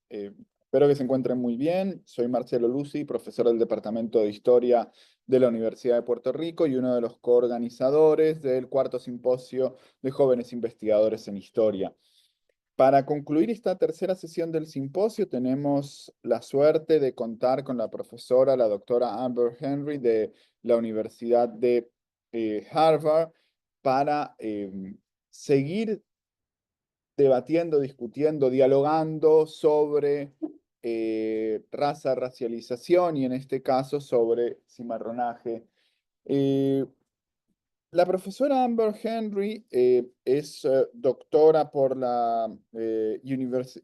Espero que se encuentren muy bien. Soy Marcelo Luzi, profesor del Departamento de Historia de la Universidad de Puerto Rico y uno de los coorganizadores del cuarto simposio de jóvenes investigadores en historia. Para concluir esta tercera sesión del simposio, tenemos la suerte de contar con la profesora, la doctora Amber Henry de la Universidad de Harvard, para seguir debatiendo, discutiendo, dialogando sobre raza, racialización y en este caso sobre cimarronaje. Eh, la profesora Amber Henry es doctora por la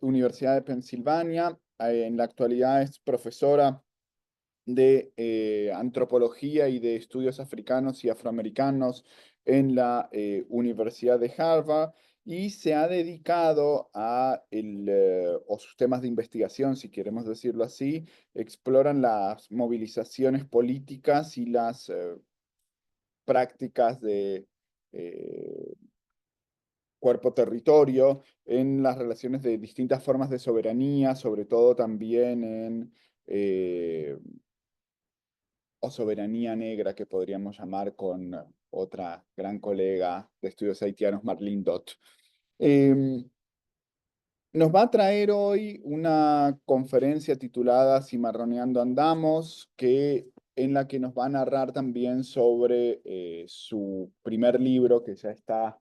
Universidad de Pensilvania. En la actualidad es profesora de antropología y de estudios africanos y afroamericanos en la Universidad de Harvard y se ha dedicado o sus temas de investigación, si queremos decirlo así, exploran las movilizaciones políticas y las prácticas de eh, cuerpo-territorio en las relaciones de distintas formas de soberanía, sobre todo también en o soberanía negra que podríamos llamar con otra gran colega de estudios haitianos, Marlene Dott. Em, Nos va a traer hoy una conferencia titulada Cimarroneando Andamos, en la que nos va a narrar también sobre su primer libro que ya está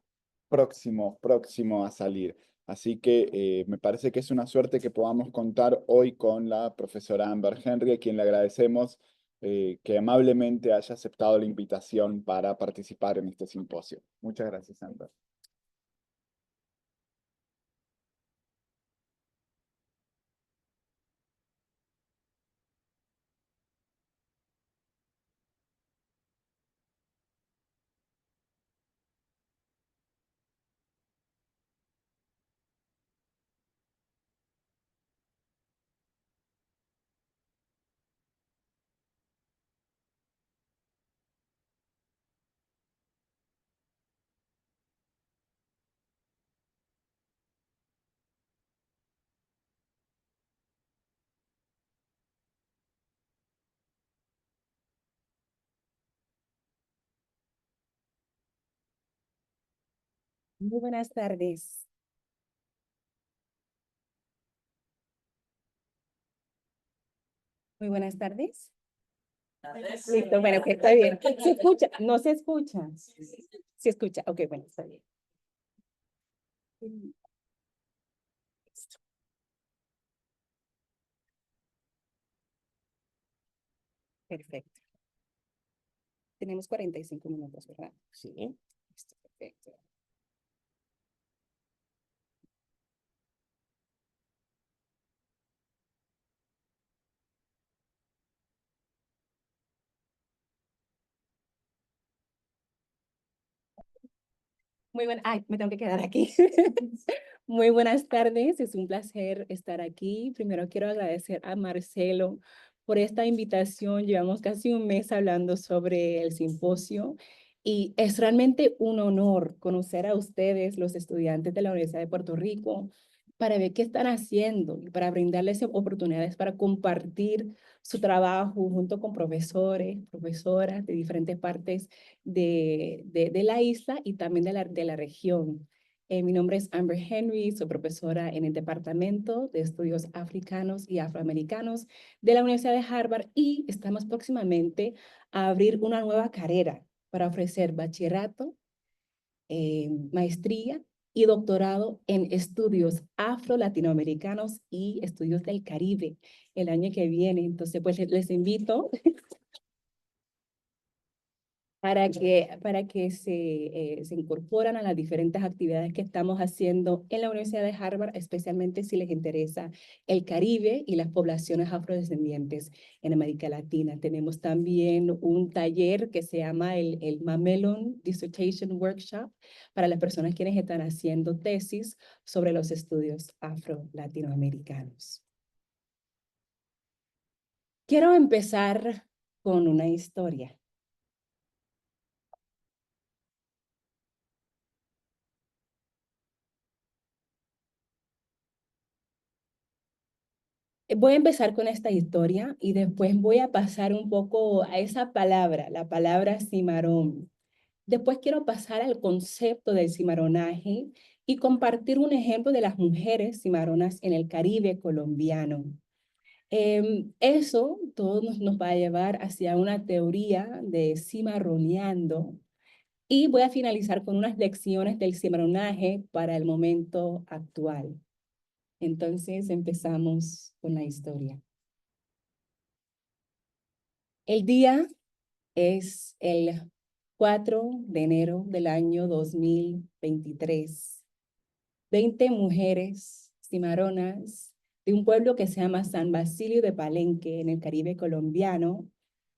próximo a salir. Así que me parece que es una suerte que podamos contar hoy con la profesora Amber Henry, a quien le agradecemos que amablemente haya aceptado la invitación para participar en este simposio. Muchas gracias, Amber. Muy buenas tardes. Muy buenas tardes. Listo, bueno, que está bien. ¿Se escucha? ¿No se escucha? ¿Se escucha? Ok, bueno, está bien. Perfecto. Tenemos 45 minutos, ¿verdad? Sí. Listo, perfecto. Muy buenas, ay, me tengo que quedar aquí. Muy buenas tardes, es un placer estar aquí. Primero quiero agradecer a Marcelo por esta invitación. Llevamos casi un mes hablando sobre el simposio y es realmente un honor conocer a ustedes, los estudiantes de la Universidad de Puerto Rico, para ver qué están haciendo y para brindarles oportunidades para compartir su trabajo junto con profesores, profesoras de diferentes partes de la isla y también de la región. Mi nombre es Amber Henry, soy profesora en el Departamento de Estudios Africanos y Afroamericanos de la Universidad de Harvard y estamos próximamente a abrir una nueva carrera para ofrecer bachillerato, maestría y doctorado en estudios afro-latinoamericanos y estudios del Caribe el año que viene. Entonces, pues les invito para que se incorporan a las diferentes actividades que estamos haciendo en la Universidad de Harvard, especialmente si les interesa el Caribe y las poblaciones afrodescendientes en América Latina. Tenemos también un taller que se llama el Mamelon Dissertation Workshop para las personas quienes están haciendo tesis sobre los estudios afro-latinoamericanos. Quiero empezar con una historia. Voy a empezar con esta historia y después voy a pasar un poco a esa palabra, la palabra cimarrón. Después quiero pasar al concepto del cimarronaje y compartir un ejemplo de las mujeres cimarronas en el Caribe colombiano. Eso todo nos va a llevar hacia una teoría de cimarroneando y voy a finalizar con unas lecciones del cimarronaje para el momento actual. Entonces empezamos con la historia. El día es el 4 de enero del año 2023. 20 mujeres cimarronas de un pueblo que se llama San Basilio de Palenque, en el Caribe colombiano,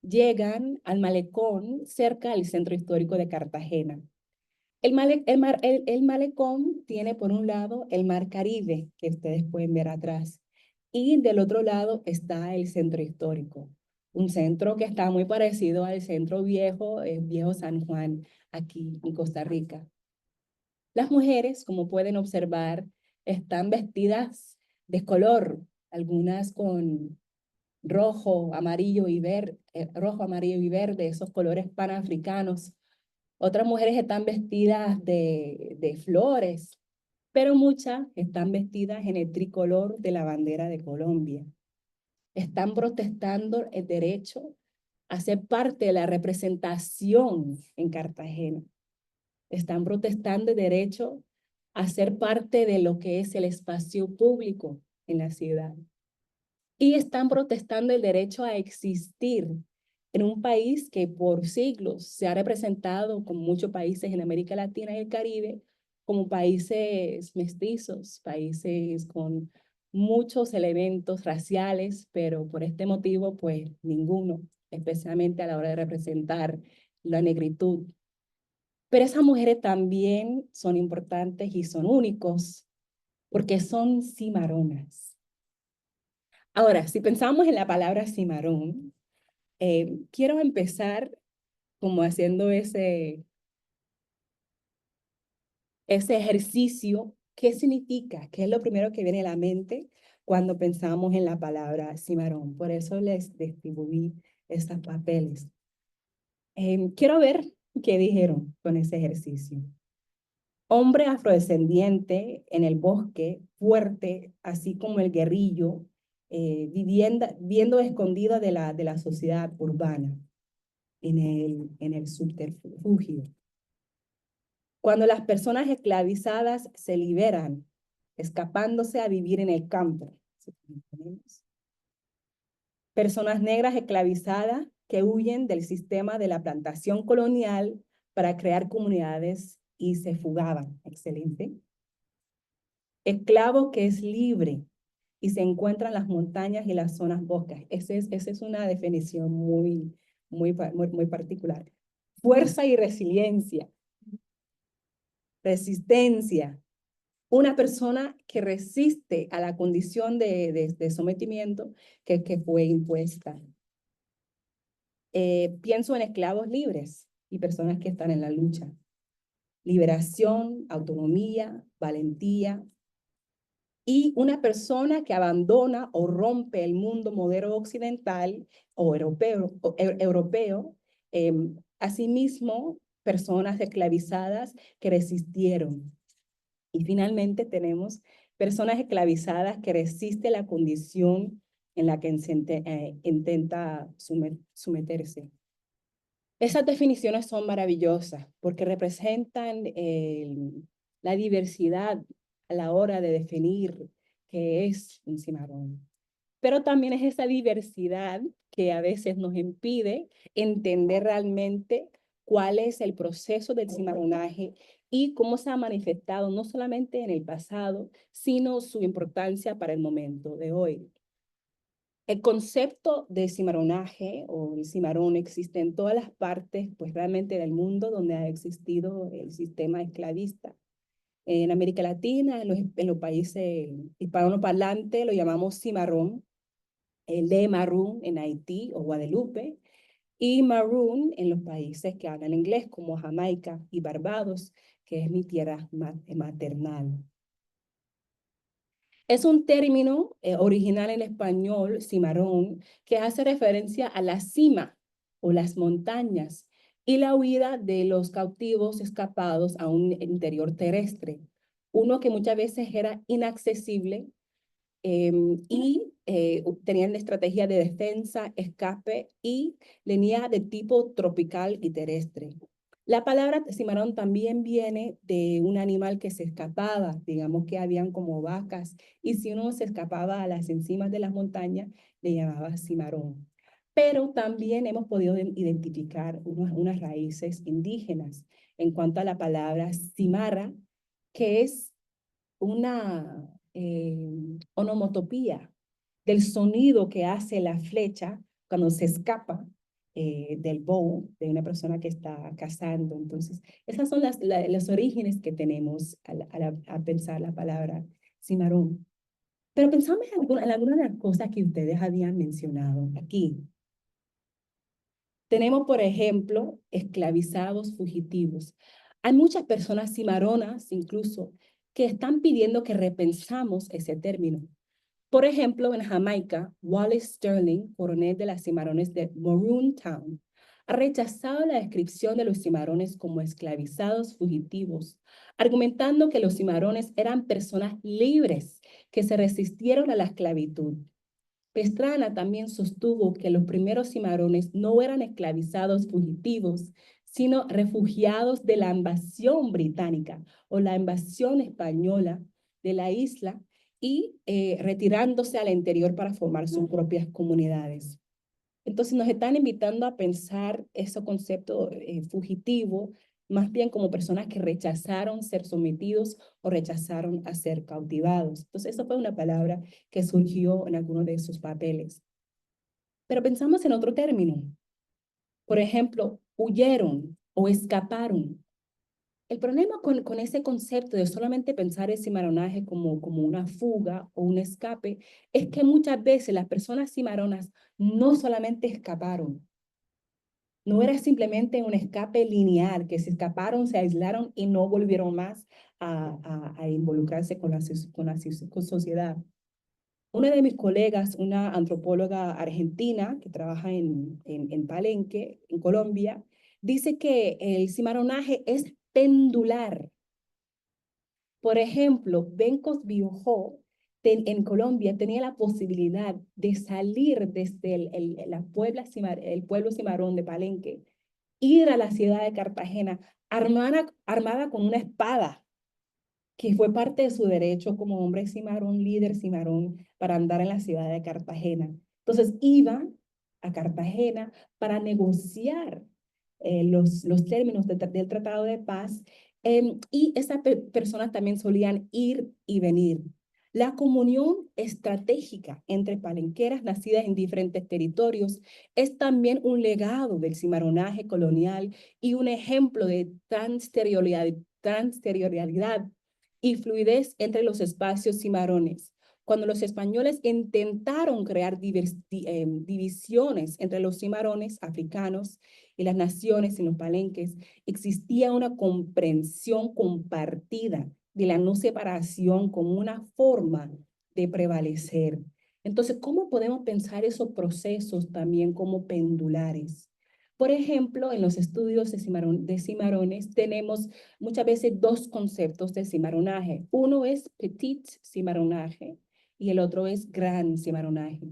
llegan al malecón cerca del centro histórico de Cartagena. El malecón tiene por un lado el mar Caribe, que ustedes pueden ver atrás, y del otro lado está el centro histórico, un centro que está muy parecido al centro viejo, el viejo San Juan, aquí en Costa Rica. Las mujeres, como pueden observar, están vestidas de color, algunas con rojo, amarillo y verde, esos colores panafricanos. Otras mujeres están vestidas de flores, pero muchas están vestidas en el tricolor de la bandera de Colombia. Están protestando el derecho a ser parte de la representación en Cartagena. Están protestando el derecho a ser parte de lo que es el espacio público en la ciudad. Y están protestando el derecho a existir en un país que por siglos se ha representado, como muchos países en América Latina y el Caribe, como países mestizos, países con muchos elementos raciales, pero por este motivo, pues ninguno, especialmente a la hora de representar la negritud. Pero esas mujeres también son importantes y son únicos, porque son cimarronas. Ahora, si pensamos en la palabra cimarrón, quiero empezar como haciendo ese ejercicio. ¿Qué significa? ¿Qué es lo primero que viene a la mente cuando pensamos en la palabra cimarrón? Por eso les distribuí estos papeles. Quiero ver qué dijeron con ese ejercicio. Hombre afrodescendiente en el bosque, fuerte, así como el guerrillo, viviendo escondida de la sociedad urbana en el subterfugio. Cuando las personas esclavizadas se liberan, escapándose a vivir en el campo. Personas negras esclavizadas que huyen del sistema de la plantación colonial para crear comunidades y se fugaban. Excelente. Esclavo que es libre y se encuentra en las montañas y las zonas bosques. Esa es una definición muy particular. Fuerza y resiliencia. Resistencia. Una persona que resiste a la condición de sometimiento que fue impuesta. Pienso en esclavos libres y personas que están en la lucha. Liberación, autonomía, valentía. Y una persona que abandona o rompe el mundo moderno occidental o europeo, asimismo, personas esclavizadas que resistieron. Y finalmente tenemos personas esclavizadas que resisten la condición en la que intenta someterse. Esas definiciones son maravillosas porque representan la diversidad a la hora de definir qué es un cimarrón. Pero también es esa diversidad que a veces nos impide entender realmente cuál es el proceso del cimarronaje y cómo se ha manifestado no solamente en el pasado, sino su importancia para el momento de hoy. El concepto de cimarronaje o el cimarrón existe en todas las partes, pues realmente del mundo donde ha existido el sistema esclavista. En América Latina, en los países hispanoparlantes, lo llamamos cimarrón, el de marrón en Haití o Guadalupe, y maroon en los países que hablan inglés, como Jamaica y Barbados, que es mi tierra maternal. Es un término original en español, cimarrón, que hace referencia a la cima o las montañas y la huida de los cautivos escapados a un interior terrestre, uno que muchas veces era inaccesible tenían la estrategia de defensa, escape y venía de tipo tropical y terrestre. La palabra cimarrón también viene de un animal que se escapaba, digamos que habían como vacas, y si uno se escapaba a las encimas de las montañas, le llamaba cimarrón. Pero también hemos podido identificar unas raíces indígenas en cuanto a la palabra cimarra, que es una onomatopía del sonido que hace la flecha cuando se escapa del bow de una persona que está cazando. Entonces, esas son los orígenes que tenemos a pensar la palabra cimarrón. Pero pensamos en algunas de las cosas que ustedes habían mencionado aquí. Tenemos, por ejemplo, esclavizados fugitivos. Hay muchas personas cimarronas, incluso, que están pidiendo que repensamos ese término. Por ejemplo, en Jamaica, Wallace Sterling, coronel de las cimarrones de Maroon Town, ha rechazado la descripción de los cimarrones como esclavizados fugitivos, argumentando que los cimarrones eran personas libres que se resistieron a la esclavitud. Pastrana también sostuvo que los primeros cimarrones no eran esclavizados fugitivos, sino refugiados de la invasión británica o la invasión española de la isla y retirándose al interior para formar sus propias comunidades. Entonces nos están invitando a pensar ese concepto fugitivo, más bien como personas que rechazaron ser sometidos o rechazaron a ser cautivados. Entonces esa fue una palabra que surgió en algunos de sus papeles. Pero pensamos en otro término. Por ejemplo, huyeron o escaparon. El problema con ese concepto de solamente pensar el cimarronaje como una fuga o un escape es que muchas veces las personas cimarronas no solamente escaparon, no era simplemente un escape lineal, que se escaparon, se aislaron y no volvieron más a involucrarse con la sociedad. Una de mis colegas, una antropóloga argentina que trabaja en Palenque, en Colombia, dice que el cimarronaje es pendular. Por ejemplo, Bencos Biojó en Colombia tenía la posibilidad de salir desde el pueblo cimarrón de Palenque, ir a la ciudad de Cartagena armada con una espada, que fue parte de su derecho como hombre cimarrón, líder cimarrón, para andar en la ciudad de Cartagena. Entonces iba a Cartagena para negociar los términos del Tratado de Paz y esas personas también solían ir y venir. La comunión estratégica entre palenqueras nacidas en diferentes territorios es también un legado del cimarronaje colonial y un ejemplo de transterritorialidad y fluidez entre los espacios cimarrones. Cuando los españoles intentaron crear divisiones entre los cimarrones africanos y las naciones en los palenques, existía una comprensión compartida de la no separación como una forma de prevalecer. Entonces, ¿cómo podemos pensar esos procesos también como pendulares? Por ejemplo, en los estudios de cimarrones tenemos muchas veces dos conceptos de cimarronaje. Uno es petit cimarronaje y el otro es gran cimarronaje.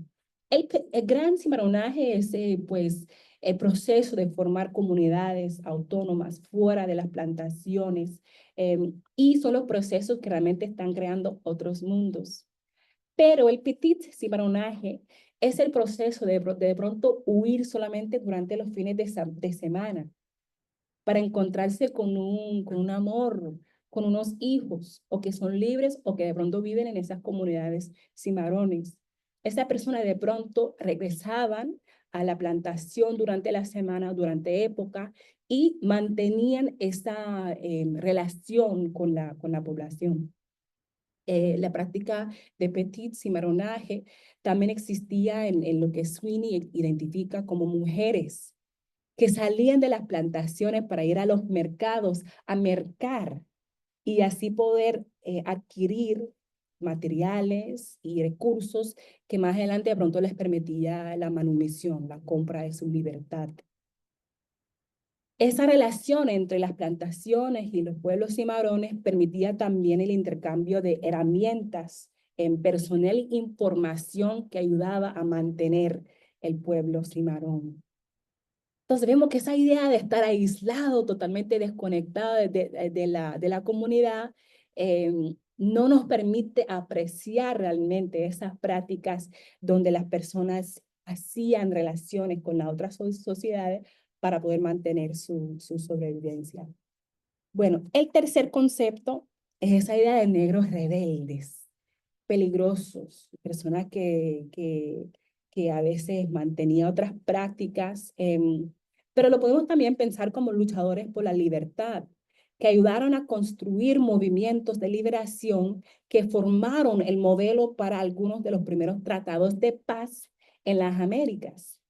El gran cimarronaje es pues el proceso de formar comunidades autónomas fuera de las plantaciones y son los procesos que realmente están creando otros mundos. Pero el petit cimarronaje es el proceso de pronto huir solamente durante los fines de semana para encontrarse con un amor, con unos hijos, o que son libres o que de pronto viven en esas comunidades cimarrones. Esas personas de pronto regresaban a la plantación durante la semana, durante época, y mantenían esa relación con la población. La práctica de petit cimarronaje también existía en lo que Sweeney identifica como mujeres que salían de las plantaciones para ir a los mercados a mercar y así poder adquirir materiales y recursos que más adelante de pronto les permitía la manumisión, la compra de su libertad. Esa relación entre las plantaciones y los pueblos cimarrones permitía también el intercambio de herramientas en personal e información que ayudaba a mantener el pueblo cimarrón. Entonces vemos que esa idea de estar aislado, totalmente desconectado de la comunidad, no nos permite apreciar realmente esas prácticas donde las personas hacían relaciones con las otras sociedades para poder mantener su sobrevivencia. Bueno, el tercer concepto es esa idea de negros rebeldes, peligrosos, personas que a veces mantenían otras prácticas, pero lo podemos también pensar como luchadores por la libertad, que ayudaron a construir movimientos de liberación que formaron el modelo para algunos de los primeros tratados de paz en las Américas.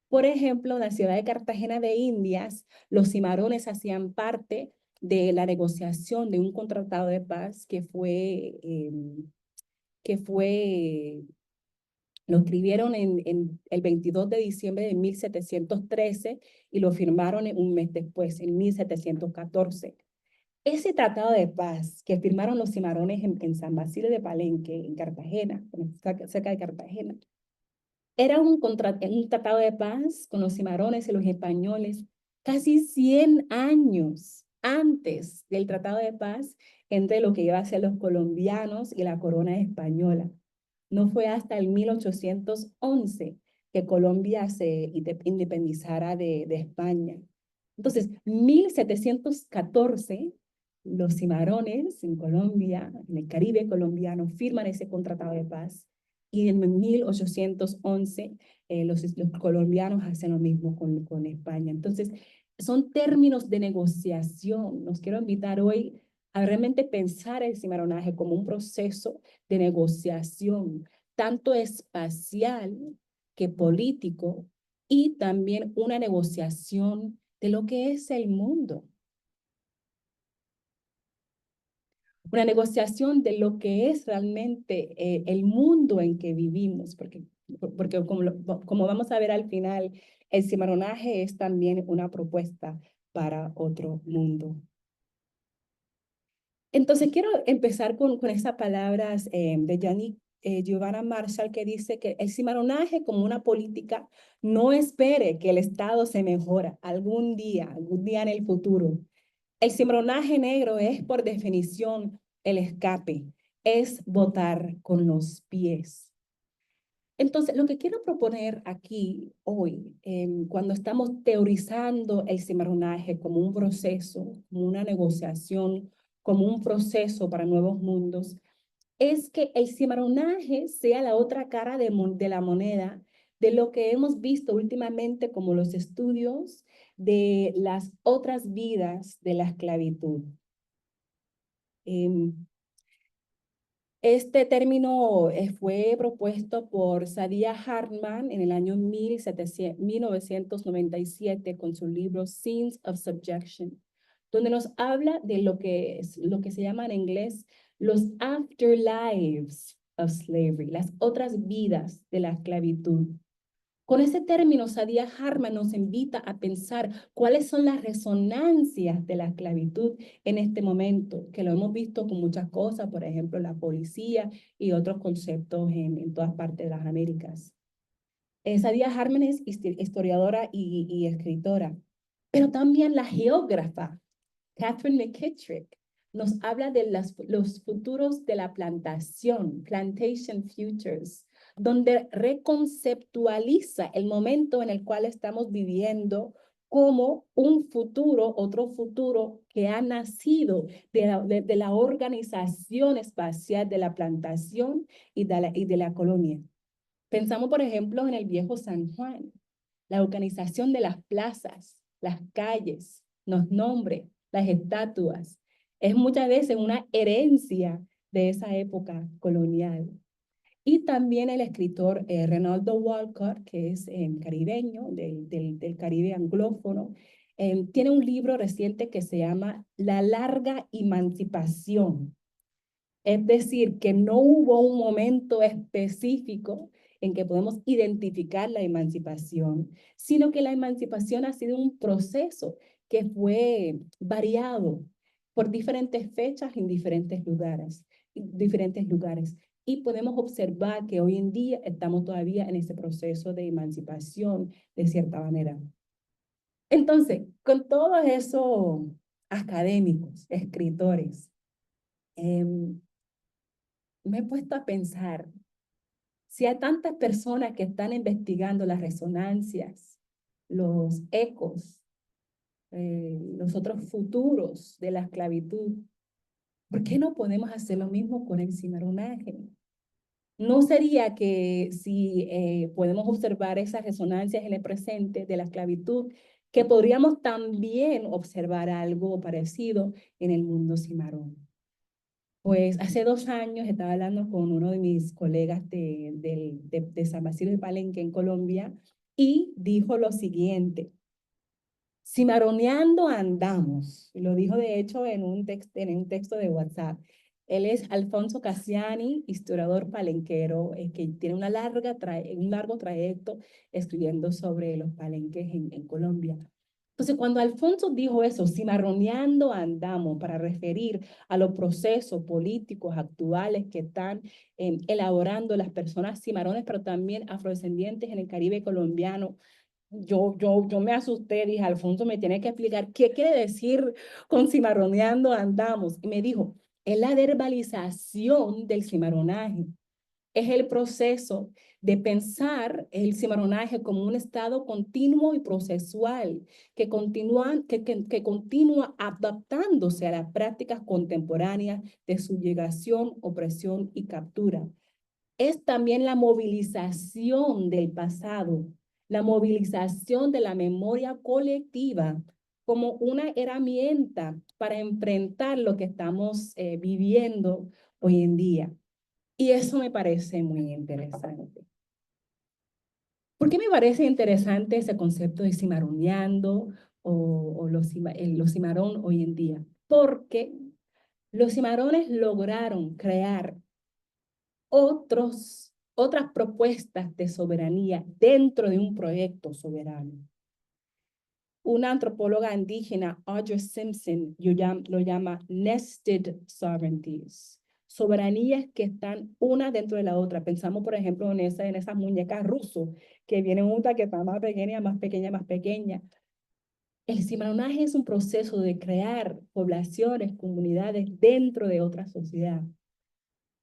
Por ejemplo, en la ciudad de Cartagena de Indias, los cimarrones hacían parte de la negociación de un tratado de paz lo escribieron en el 22 de diciembre de 1713 y lo firmaron un mes después, en 1714. Ese tratado de paz que firmaron los cimarrones en San Basilio de Palenque, en Cartagena, cerca de Cartagena, era un tratado de paz con los cimarrones y los españoles casi 100 años antes del tratado de paz entre lo que iba a ser los colombianos y la corona española. No fue hasta el 1811 que Colombia se independizara de España. Entonces, 1714, los cimarrones en Colombia, en el Caribe colombiano, firman ese tratado de paz. Y en 1811 los colombianos hacen lo mismo con España. Entonces, son términos de negociación. Los quiero invitar hoy a realmente pensar el cimarronaje como un proceso de negociación, tanto espacial que político, y también una negociación de lo que es el mundo. Una negociación de lo que es realmente el mundo en que vivimos, porque como vamos a ver al final, el cimarronaje es también una propuesta para otro mundo. Entonces quiero empezar con esas palabras de Giovanna Marshall, que dice que el cimarronaje como una política no espere que el Estado se mejora algún día en el futuro. El cimarronaje negro es, por definición, el escape, es votar con los pies. Entonces, lo que quiero proponer aquí hoy, cuando estamos teorizando el cimarronaje como un proceso, como una negociación, como un proceso para nuevos mundos, es que el cimarronaje sea la otra cara de la moneda de lo que hemos visto últimamente como los estudios de las otras vidas de la esclavitud. Este término fue propuesto por Saidiya Hartman en el año 1997 con su libro Scenes of Subjection, donde nos habla de lo que se llama en inglés los afterlives of slavery, las otras vidas de la esclavitud. Con ese término, Saidiya Hartman nos invita a pensar cuáles son las resonancias de la esclavitud en este momento, que lo hemos visto con muchas cosas, por ejemplo, la policía y otros conceptos en todas partes de las Américas. Saidiya Hartman es historiadora y escritora, pero también la geógrafa Catherine McKittrick nos habla de los futuros de la plantación, plantation futures, donde reconceptualiza el momento en el cual estamos viviendo como un futuro, otro futuro que ha nacido de la organización espacial de la plantación y de la colonia. Pensamos, por ejemplo, en el viejo San Juan, la organización de las plazas, las calles, los nombres, las estatuas. Es muchas veces una herencia de esa época colonial. Y también el escritor Renaldo Walcott, que es caribeño, del Caribe anglófono, tiene un libro reciente que se llama La larga emancipación. Es decir, que no hubo un momento específico en que podemos identificar la emancipación, sino que la emancipación ha sido un proceso que fue variado por diferentes fechas en diferentes lugares. Y podemos observar que hoy en día estamos todavía en ese proceso de emancipación de cierta manera. Entonces, con todos esos académicos, escritores, me he puesto a pensar, si hay tantas personas que están investigando las resonancias, los ecos, los otros futuros de la esclavitud, ¿por qué no podemos hacer lo mismo con el cimarronaje? ¿No sería que si podemos observar esas resonancias en el presente de la esclavitud, que podríamos también observar algo parecido en el mundo cimarrón? Pues hace 2 años estaba hablando con uno de mis colegas de San Basilio de Palenque en Colombia y dijo lo siguiente: cimarroneando andamos. Y lo dijo de hecho en un texto de WhatsApp. Él es Alfonso Cassiani, historiador palenquero, que tiene un largo trayecto escribiendo sobre los palenques en Colombia. Entonces, cuando Alfonso dijo eso, cimarroneando andamos, para referir a los procesos políticos actuales que están elaborando las personas cimarrones, pero también afrodescendientes en el Caribe colombiano, yo me asusté, dije, Alfonso me tiene que explicar qué quiere decir con cimarroneando andamos. Y me dijo, es la verbalización del cimarronaje. Es el proceso de pensar el cimarronaje como un estado continuo y procesual que continúa adaptándose a las prácticas contemporáneas de subjugación, opresión y captura. Es también la movilización del pasado, la movilización de la memoria colectiva como una herramienta para enfrentar lo que estamos viviendo hoy en día. Y eso me parece muy interesante. ¿Por qué me parece interesante ese concepto de cimarroneando o los cimarrón hoy en día? Porque los cimarrones lograron crear otras propuestas de soberanía dentro de un proyecto soberano. Una antropóloga indígena, Audrey Simpson, lo llama nested sovereignties, soberanías que están una dentro de la otra. Pensamos, por ejemplo, en esas muñecas rusas, que vienen una que está más pequeña, más pequeña, más pequeña. El cimarronaje es un proceso de crear poblaciones, comunidades dentro de otra sociedad.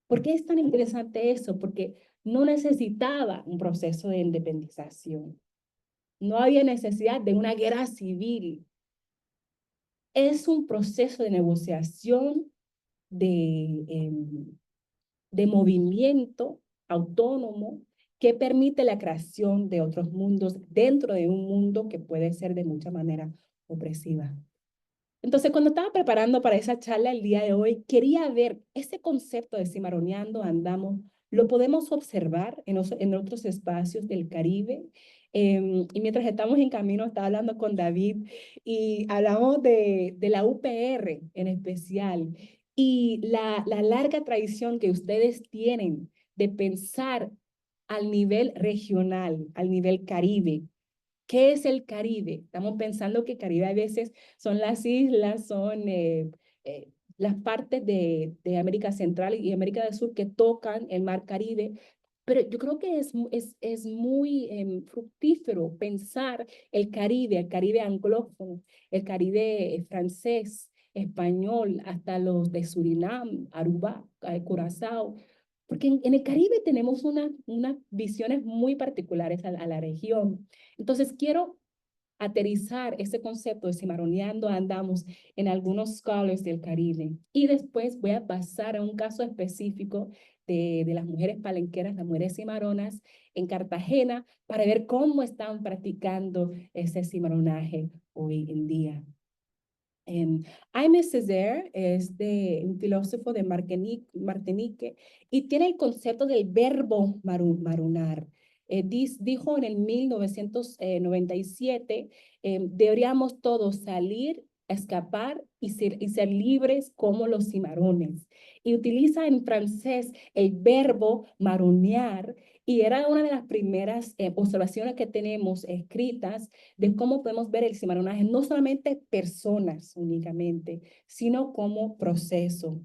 ¿Por qué es tan interesante eso? Porque no necesitaba un proceso de independización. No había necesidad de una guerra civil. Es un proceso de negociación, de movimiento autónomo que permite la creación de otros mundos dentro de un mundo que puede ser de mucha manera opresiva. Entonces, cuando estaba preparando para esa charla el día de hoy, quería ver ese concepto de cimarroneando andamos, lo podemos observar en otros espacios del Caribe. Y mientras estamos en camino, estaba hablando con David y hablamos de la UPR en especial y la larga tradición que ustedes tienen de pensar al nivel regional, al nivel Caribe. ¿Qué es el Caribe? Estamos pensando que Caribe a veces son las islas, son las partes de América Central y América del Sur que tocan el mar Caribe, pero yo creo que es muy fructífero pensar el Caribe anglófono, el Caribe francés, español, hasta los de Surinam, Aruba, Curazao, porque en el Caribe tenemos unas visiones muy particulares a la región. Entonces, quiero aterrizar ese concepto de cimarroneando andamos en algunos scholars del Caribe. Y después voy a pasar a un caso específico de las mujeres palenqueras, las mujeres cimarronas en Cartagena, para ver cómo están practicando ese cimarronaje hoy en día. Aimé Césaire es un filósofo de Martinique y tiene el concepto del verbo marunar. Dijo en el 1997, deberíamos todos salir escapar y ser libres como los cimarrones. Y utiliza en francés el verbo maronear, y era una de las primeras observaciones que tenemos escritas de cómo podemos ver el cimarronaje, no solamente personas únicamente, sino como proceso.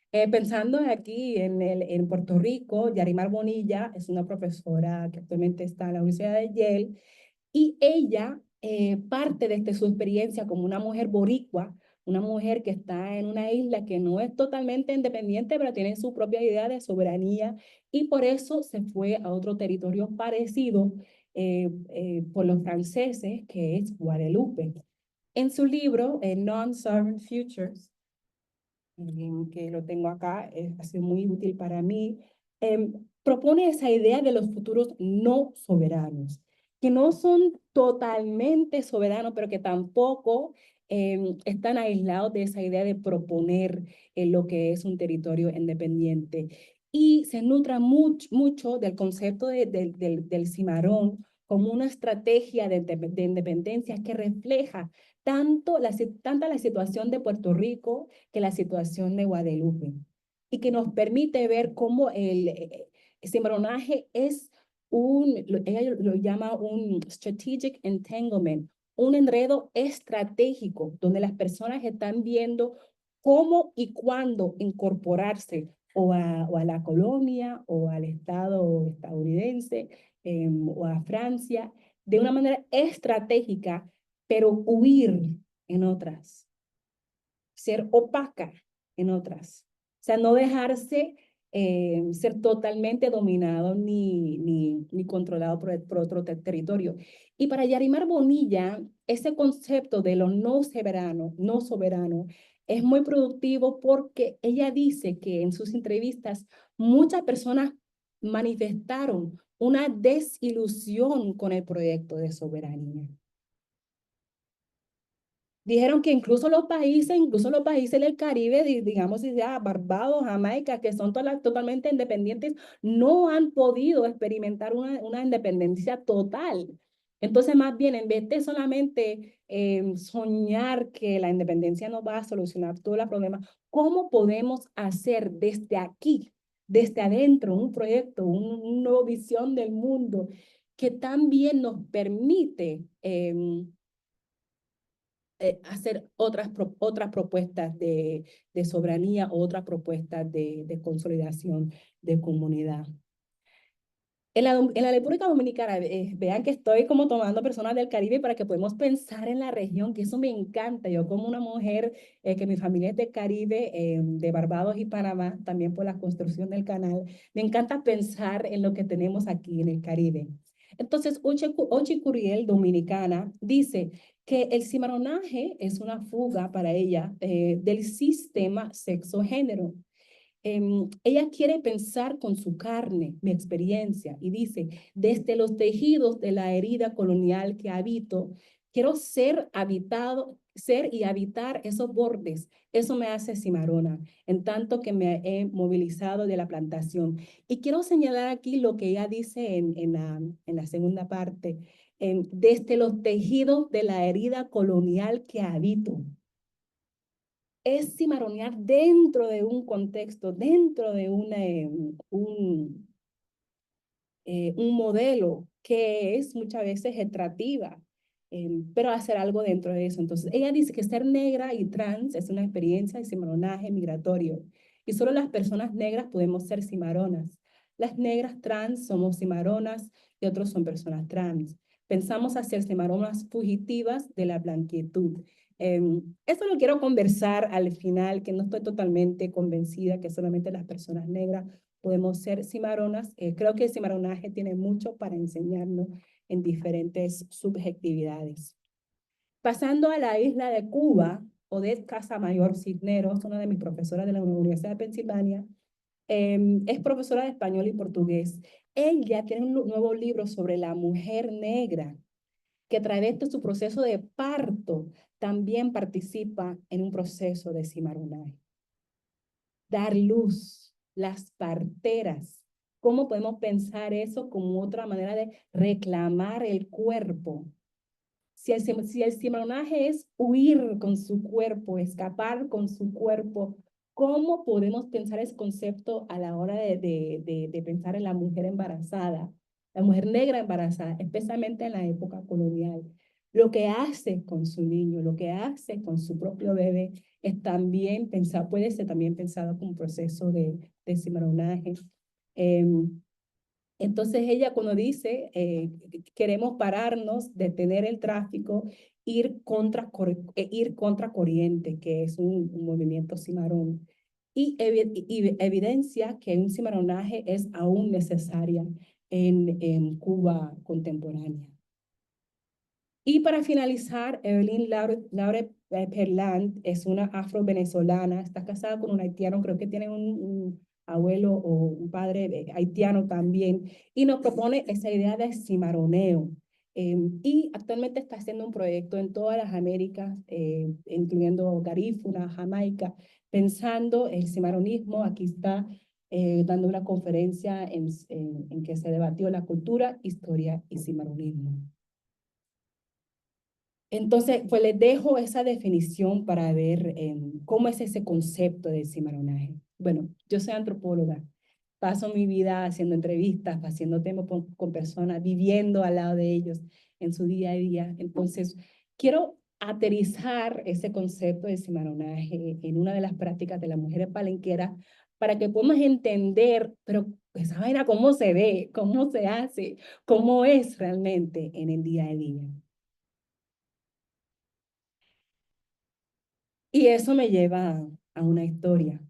Pensando aquí en Puerto Rico, Yarimar Bonilla es una profesora que actualmente está en la Universidad de Yale, y ella parte desde su experiencia como una mujer boricua, una mujer que está en una isla que no es totalmente independiente, pero tiene su propia idea de soberanía, y por eso se fue a otro territorio parecido por los franceses, que es Guadalupe. En su libro, Non-Sovereign Futures, que lo tengo acá, ha sido muy útil para mí, propone esa idea de los futuros no soberanos, que no son totalmente soberanos, pero que tampoco están aislados de esa idea de proponer lo que es un territorio independiente. Y se nutra mucho del concepto del cimarrón como una estrategia de independencia que refleja tanta la situación de Puerto Rico que la situación de Guadalupe, y que nos permite ver cómo el cimarronaje es ella lo llama un strategic entanglement, un enredo estratégico donde las personas están viendo cómo y cuándo incorporarse o a la colonia o al Estado estadounidense o a Francia de una manera estratégica, pero huir en otras, ser opaca en otras. O sea, no dejarse ser totalmente dominado ni controlado por otro territorio. Y para Yarimar Bonilla, ese concepto de lo no soberano, es muy productivo porque ella dice que en sus entrevistas muchas personas manifestaron una desilusión con el proyecto de soberanía. Dijeron que incluso los países del Caribe, digamos, si sea Barbados, Jamaica, que son totalmente independientes, no han podido experimentar una independencia total. Entonces, más bien, en vez de solamente soñar que la independencia nos va a solucionar todos los problemas, ¿cómo podemos hacer desde aquí, desde adentro, un proyecto, una nueva visión del mundo que también nos permite hacer otras propuestas de soberanía, otras propuestas de consolidación de comunidad? En la República Dominicana, vean que estoy como tomando personas del Caribe para que podamos pensar en la región, que eso me encanta. Yo como una mujer, que mi familia es del Caribe, de Barbados y Panamá, también por la construcción del canal, me encanta pensar en lo que tenemos aquí en el Caribe. Entonces, Ochi Curiel, dominicana, dice que el cimarronaje es una fuga para ella del sistema sexo-género. Ella quiere pensar con su carne, mi experiencia, y dice, desde los tejidos de la herida colonial que habito, quiero ser y habitar esos bordes. Eso me hace cimarrona, en tanto que me he movilizado de la plantación. Y quiero señalar aquí lo que ella dice en la segunda parte, desde los tejidos de la herida colonial que habito. Es cimarronear dentro de un contexto, dentro de un modelo que es muchas veces retrativa, pero hacer algo dentro de eso. Entonces, ella dice que ser negra y trans es una experiencia de cimarronaje migratorio, y solo las personas negras podemos ser cimarronas. Las negras trans somos cimarronas y otros son personas trans. Pensamos hacer cimarronas fugitivas de la blanquitud. Esto lo quiero conversar al final, que no estoy totalmente convencida que solamente las personas negras podemos ser cimarronas. Creo que el cimarronaje tiene mucho para enseñarnos en diferentes subjetividades. Pasando a la isla de Cuba, Odette Casamayor Cisneros, una de mis profesoras de la Universidad de Pensilvania, es profesora de español y portugués. Ella tiene un nuevo libro sobre la mujer negra, que a través de su proceso de parto también participa en un proceso de cimarronaje. Dar luz, las parteras. ¿Cómo podemos pensar eso como otra manera de reclamar el cuerpo? Si el cimarronaje es huir con su cuerpo, escapar con su cuerpo, ¿cómo podemos pensar ese concepto a la hora de pensar en la mujer embarazada, la mujer negra embarazada, especialmente en la época colonial? Lo que hace con su niño, lo que hace con su propio bebé, es también pensado, puede ser también pensado como un proceso de cimarronaje. Entonces ella cuando dice, queremos pararnos, detener el tráfico, ir contra corriente, que es un movimiento cimarrón, y evidencia que un cimarronaje es aún necesaria en Cuba contemporánea. Y para finalizar, Evelyn Laure Perlant es una afro-venezolana, está casada con un haitiano, creo que tiene un abuelo o un padre haitiano también, y nos propone esa idea de cimarroneo. Y actualmente está haciendo un proyecto en todas las Américas, incluyendo Garífuna, Jamaica, pensando el cimarronismo. Aquí está dando una conferencia en que se debatió la cultura, historia y cimarronismo. Entonces, pues les dejo esa definición para ver cómo es ese concepto de cimarronaje. Bueno, yo soy antropóloga, paso mi vida haciendo entrevistas, haciendo temas con personas, viviendo al lado de ellos en su día a día. Entonces, quiero aterrizar ese concepto de cimarronaje en una de las prácticas de las mujeres palenqueras para que podamos entender, pero esa vaina, cómo se ve, cómo se hace, cómo es realmente en el día a día. Y eso me lleva a una historia.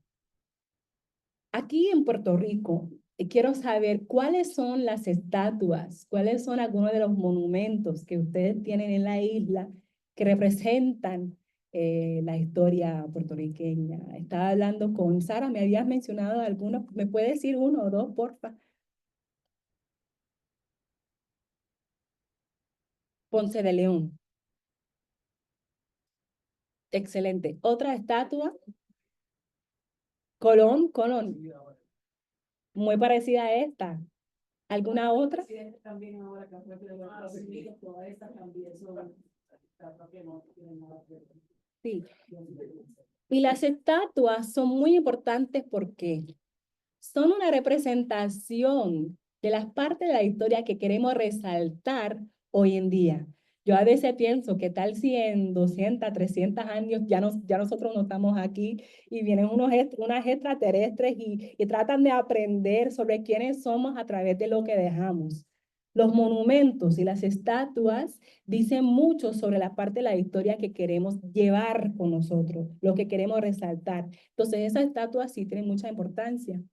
Aquí en Puerto Rico, quiero saber cuáles son las estatuas, cuáles son algunos de los monumentos que ustedes tienen en la isla que representan la historia puertorriqueña. Estaba hablando con Sara, me habías mencionado algunos, ¿me puede decir uno o dos, porfa? Ponce de León. Excelente. Otra estatua, Colón, Colón. Muy parecida a esta. ¿Alguna otra? También ahora que todas estas también son que no tienen nada que ver. Sí. Y las estatuas son muy importantes porque son una representación de las partes de la historia que queremos resaltar hoy en día. Yo a veces pienso que tal si en 200, 300 años ya nosotros no estamos aquí y vienen unas extraterrestres y tratan de aprender sobre quiénes somos a través de lo que dejamos. Los monumentos y las estatuas dicen mucho sobre la parte de la historia que queremos llevar con nosotros, lo que queremos resaltar. Entonces, esas estatuas sí tienen mucha importancia.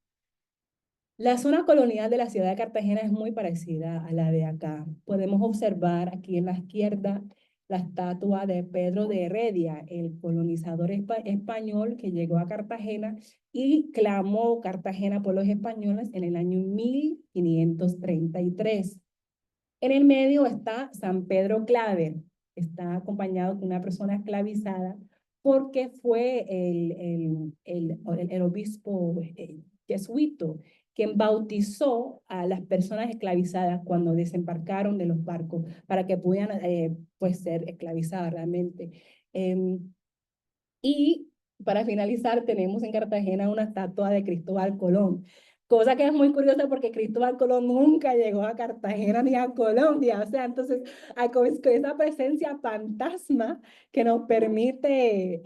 La zona colonial de la ciudad de Cartagena es muy parecida a la de acá. Podemos observar aquí en la izquierda la estatua de Pedro de Heredia, el colonizador español que llegó a Cartagena y clamó Cartagena por los españoles en el año 1533. En el medio está San Pedro Claver, está acompañado de una persona esclavizada porque fue el obispo jesuito quien bautizó a las personas esclavizadas cuando desembarcaron de los barcos para que pudieran pues ser esclavizadas realmente. Y para finalizar, tenemos en Cartagena una estatua de Cristóbal Colón, cosa que es muy curiosa porque Cristóbal Colón nunca llegó a Cartagena ni a Colombia, o sea, entonces hay con esa presencia fantasma que nos permite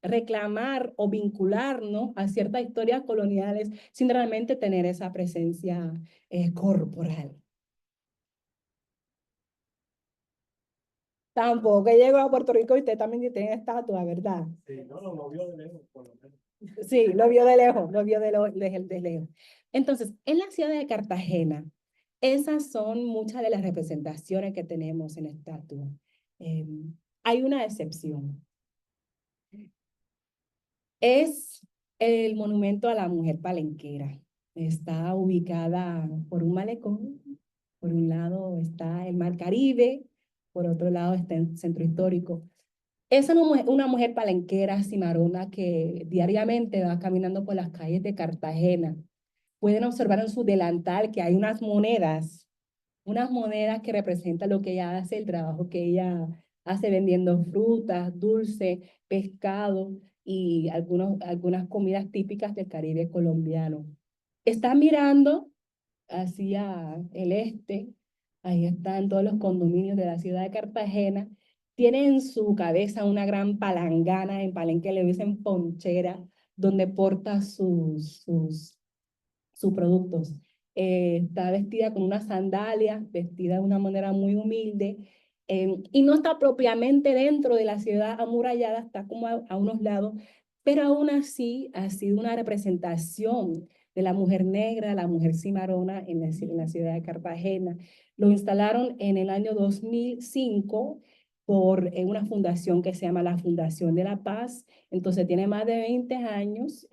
reclamar o vincularnos a ciertas historias coloniales sin realmente tener esa presencia corporal. Tampoco llegó a Puerto Rico y usted también tiene estatua, ¿verdad? Sí, no, lo vio de lejos, por lo menos. Sí, lo vio de lejos, lo vio de lejos. Entonces, en la ciudad de Cartagena, esas son muchas de las representaciones que tenemos en estatua. Hay una excepción. Es el monumento a la mujer palenquera. Está ubicada por un malecón. Por un lado está el Mar Caribe, por otro lado está el Centro Histórico. Es una mujer palenquera, cimarrona, que diariamente va caminando por las calles de Cartagena. Pueden observar en su delantal que hay unas monedas que representan lo que ella hace, el trabajo que ella hace vendiendo frutas, dulce, pescado y algunas comidas típicas del Caribe colombiano. Está mirando hacia el este, ahí están todos los condominios de la ciudad de Cartagena. Tiene en su cabeza una gran palangana, en Palenque le dicen ponchera, donde porta sus productos. Está vestida con unas sandalias, vestida de una manera muy humilde, y no está propiamente dentro de la ciudad amurallada, está como a unos lados, pero aún así ha sido una representación de la mujer negra, la mujer cimarrona en la ciudad de Cartagena. Lo instalaron en el año 2005 por una fundación que se llama la Fundación de la Paz. Entonces tiene más de 20 años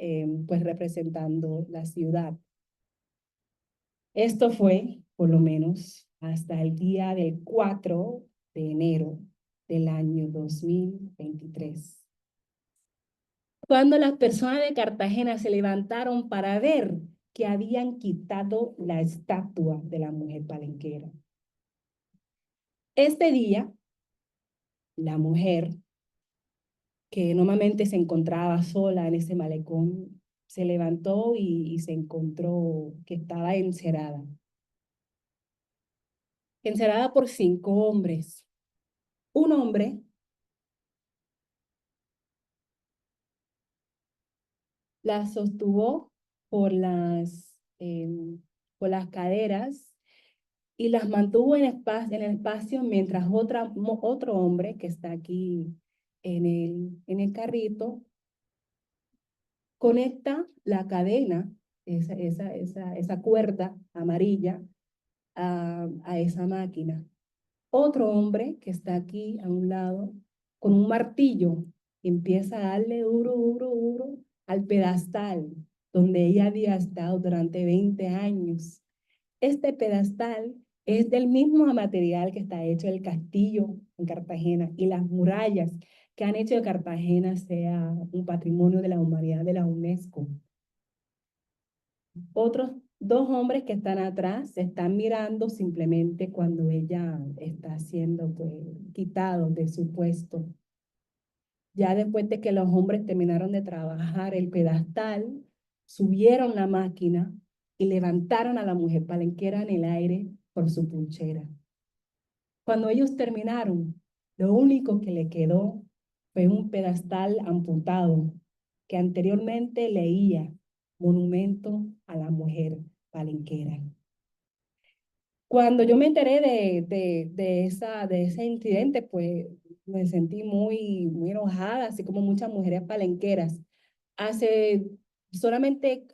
pues representando la ciudad. Esto fue, por lo menos, hasta el día del 4 de enero del año 2023. Cuando las personas de Cartagena se levantaron para ver que habían quitado la estatua de la mujer palenquera. Este día, la mujer, que normalmente se encontraba sola en ese malecón, se levantó y se encontró que estaba encerrada. Encerrada por 5 hombres. Un hombre la sostuvo por las caderas y las mantuvo en el espacio mientras otro hombre que está aquí en el carrito conecta la cadena, esa cuerda amarilla a esa máquina. Otro hombre que está aquí a un lado con un martillo empieza a darle duro, duro, duro al pedestal donde ella había estado durante 20 años. Este pedestal es del mismo material que está hecho el castillo en Cartagena y las murallas que han hecho que Cartagena sea un patrimonio de la humanidad de la UNESCO. Otros 2 hombres que están atrás se están mirando simplemente cuando ella está siendo pues, quitado de su puesto. Ya después de que los hombres terminaron de trabajar el pedestal, subieron la máquina y levantaron a la mujer palenquera en el aire por su punchera. Cuando ellos terminaron, lo único que le quedó fue un pedestal amputado que anteriormente leía Monumento a la Mujer Palenquera. Cuando yo me enteré de ese incidente, pues me sentí muy enojada, así como muchas mujeres palenqueras. Solamente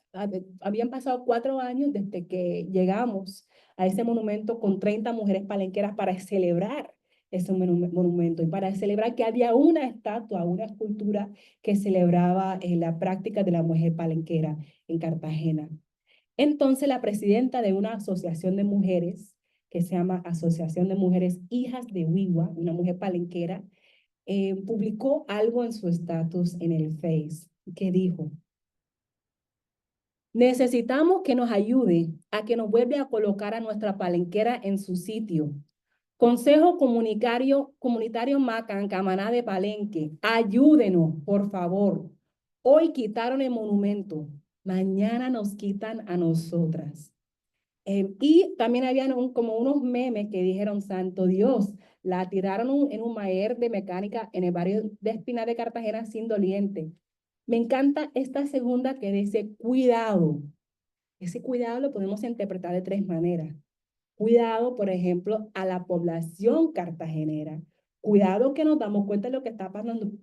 habían pasado 4 años desde que llegamos a ese monumento con 30 mujeres palenqueras para celebrar ese monumento y para celebrar que había una estatua, una escultura que celebraba la práctica de la mujer palenquera en Cartagena. Entonces, la presidenta de una asociación de mujeres, que se llama Asociación de Mujeres Hijas de Huigua, una mujer palenquera, publicó algo en su estatus en el Face, que dijo: necesitamos que nos ayude a que nos vuelva a colocar a nuestra palenquera en su sitio. Consejo Comunitario Macan, Camaná de Palenque, ayúdenos, por favor. Hoy quitaron el monumento, mañana nos quitan a nosotras. Y también habían como unos memes que dijeron: santo Dios, la tiraron en un taller de mecánica en el barrio de Espinar de Cartagena sin doliente. Me encanta esta segunda que dice cuidado. Ese cuidado lo podemos interpretar de 3 maneras. Cuidado, por ejemplo, a la población cartagenera. Cuidado que nos damos cuenta de lo que está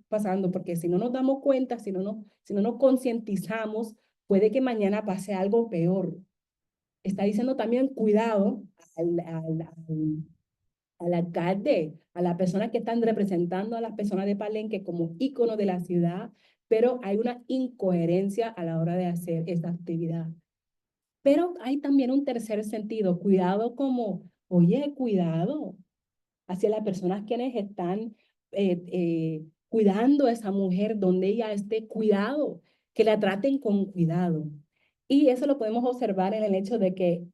pasando, porque si no nos damos cuenta, si no nos concientizamos, puede que mañana pase algo peor. Está diciendo también cuidado al alcalde, a las personas que están representando a las personas de Palenque como íconos de la ciudad, pero hay una incoherencia a la hora de hacer esta actividad. Pero hay también un tercer sentido, cuidado como, oye, cuidado hacia las personas quienes están cuidando a esa mujer donde ella esté, cuidado, que la traten con cuidado. Y eso lo podemos observar en el hecho de que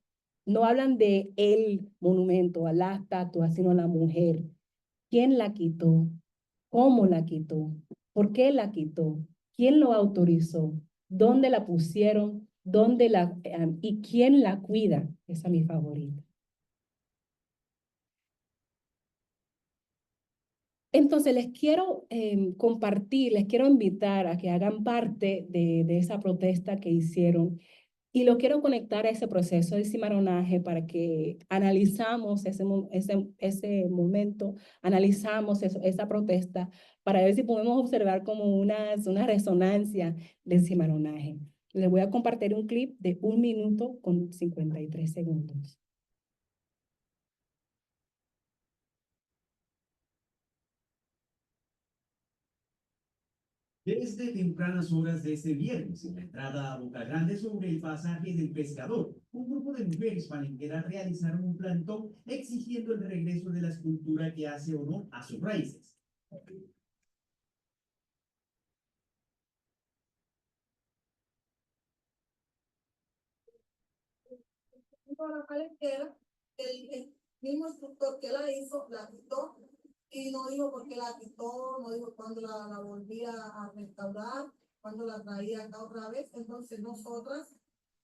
no hablan de el monumento, a la estatua, sino la mujer. ¿Quién la quitó? ¿Cómo la quitó? ¿Por qué la quitó? ¿Quién lo autorizó? ¿Dónde la pusieron? ¿Dónde y quién la cuida? Esa es mi favorita. Entonces, les quiero compartir, les quiero invitar a que hagan parte de esa protesta que hicieron y lo quiero conectar a ese proceso de cimarronaje para que analizamos ese momento, analizamos esa protesta para ver si podemos observar como una resonancia del cimarronaje. Les voy a compartir un clip de 1 minuto con 53 segundos. Desde tempranas horas de este viernes, en la entrada a Boca Grande sobre el pasaje del Pescador, un grupo de mujeres palenqueras realizaron un plantón exigiendo el regreso de la escultura que hace honor a sus raíces. Para la palenquera, el mismo instructor que la hizo, la quitó y no dijo por qué la quitó, no dijo cuándo la volvía a restaurar, cuándo la traía acá otra vez. Entonces nosotras,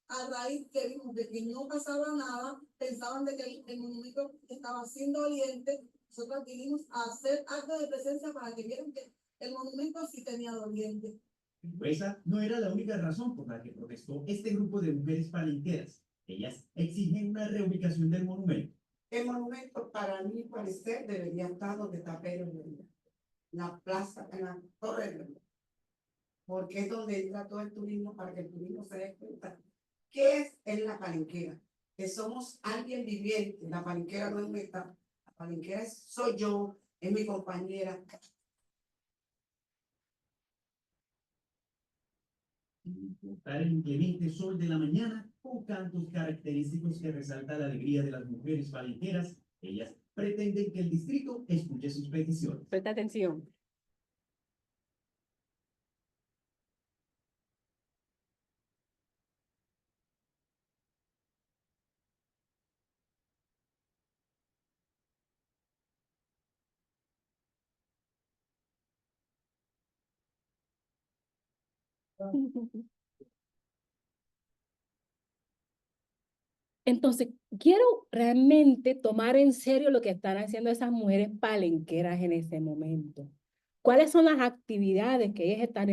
a raíz que vimos de que no pasaba nada, pensaban de que el monumento estaba sin doliente, nosotras vinimos a hacer acto de presencia para que vieran que el monumento sí tenía doliente. Pero esa no era la única razón por la que protestó este grupo de mujeres palenqueras. Ellas exigen una reubicación del monumento. El monumento, para mi parecer, debería estar donde está Pedro Herrera, la plaza, en la Torre de Herrera, porque es donde entra todo el turismo para que el turismo se dé cuenta qué es la palenquera, que somos alguien viviente. La palenquera no es meta, la palenquera soy yo, es mi compañera. Sin importar el inclemente sol de la mañana, con cantos característicos que resalta la alegría de las mujeres palenqueras, ellas pretenden que el distrito escuche sus peticiones. Presta atención. Entonces, quiero realmente tomar en serio lo que están haciendo esas mujeres palenqueras en ese momento. ¿Cuáles son las actividades que ellas están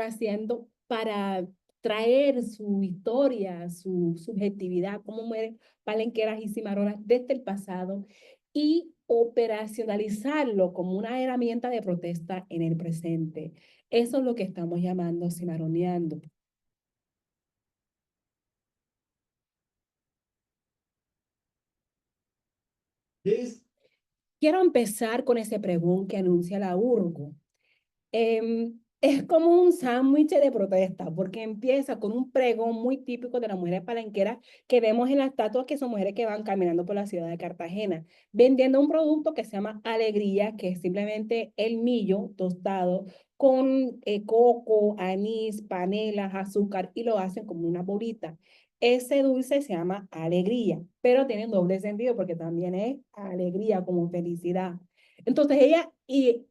haciendo para traer su historia, su subjetividad como mujeres palenqueras y cimarronas desde el pasado y operacionalizarlo como una herramienta de protesta en el presente? Eso es lo que estamos llamando cimarroneando. Quiero empezar con ese pregón que anuncia la Urgo. Es como un sándwich de protesta, porque empieza con un pregón muy típico de las mujeres palenqueras que vemos en las estatuas, que son mujeres que van caminando por la ciudad de Cartagena, vendiendo un producto que se llama alegría, que es simplemente el millo tostado con coco, anís, panela, azúcar, y lo hacen como una bolita. Ese dulce se llama alegría, pero tiene doble sentido porque también es alegría como felicidad. Entonces ella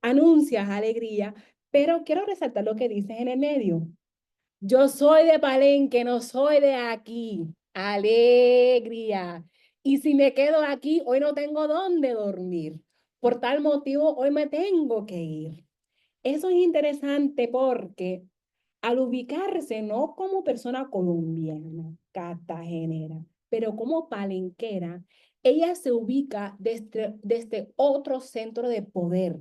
anuncia alegría, pero quiero resaltar lo que dice en el medio. Yo soy de Palenque, no soy de aquí. Alegría. Y si me quedo aquí, hoy no tengo dónde dormir. Por tal motivo, hoy me tengo que ir. Eso es interesante porque al ubicarse no como persona colombiana, cartagenera, pero como palenquera, ella se ubica desde otro centro de poder.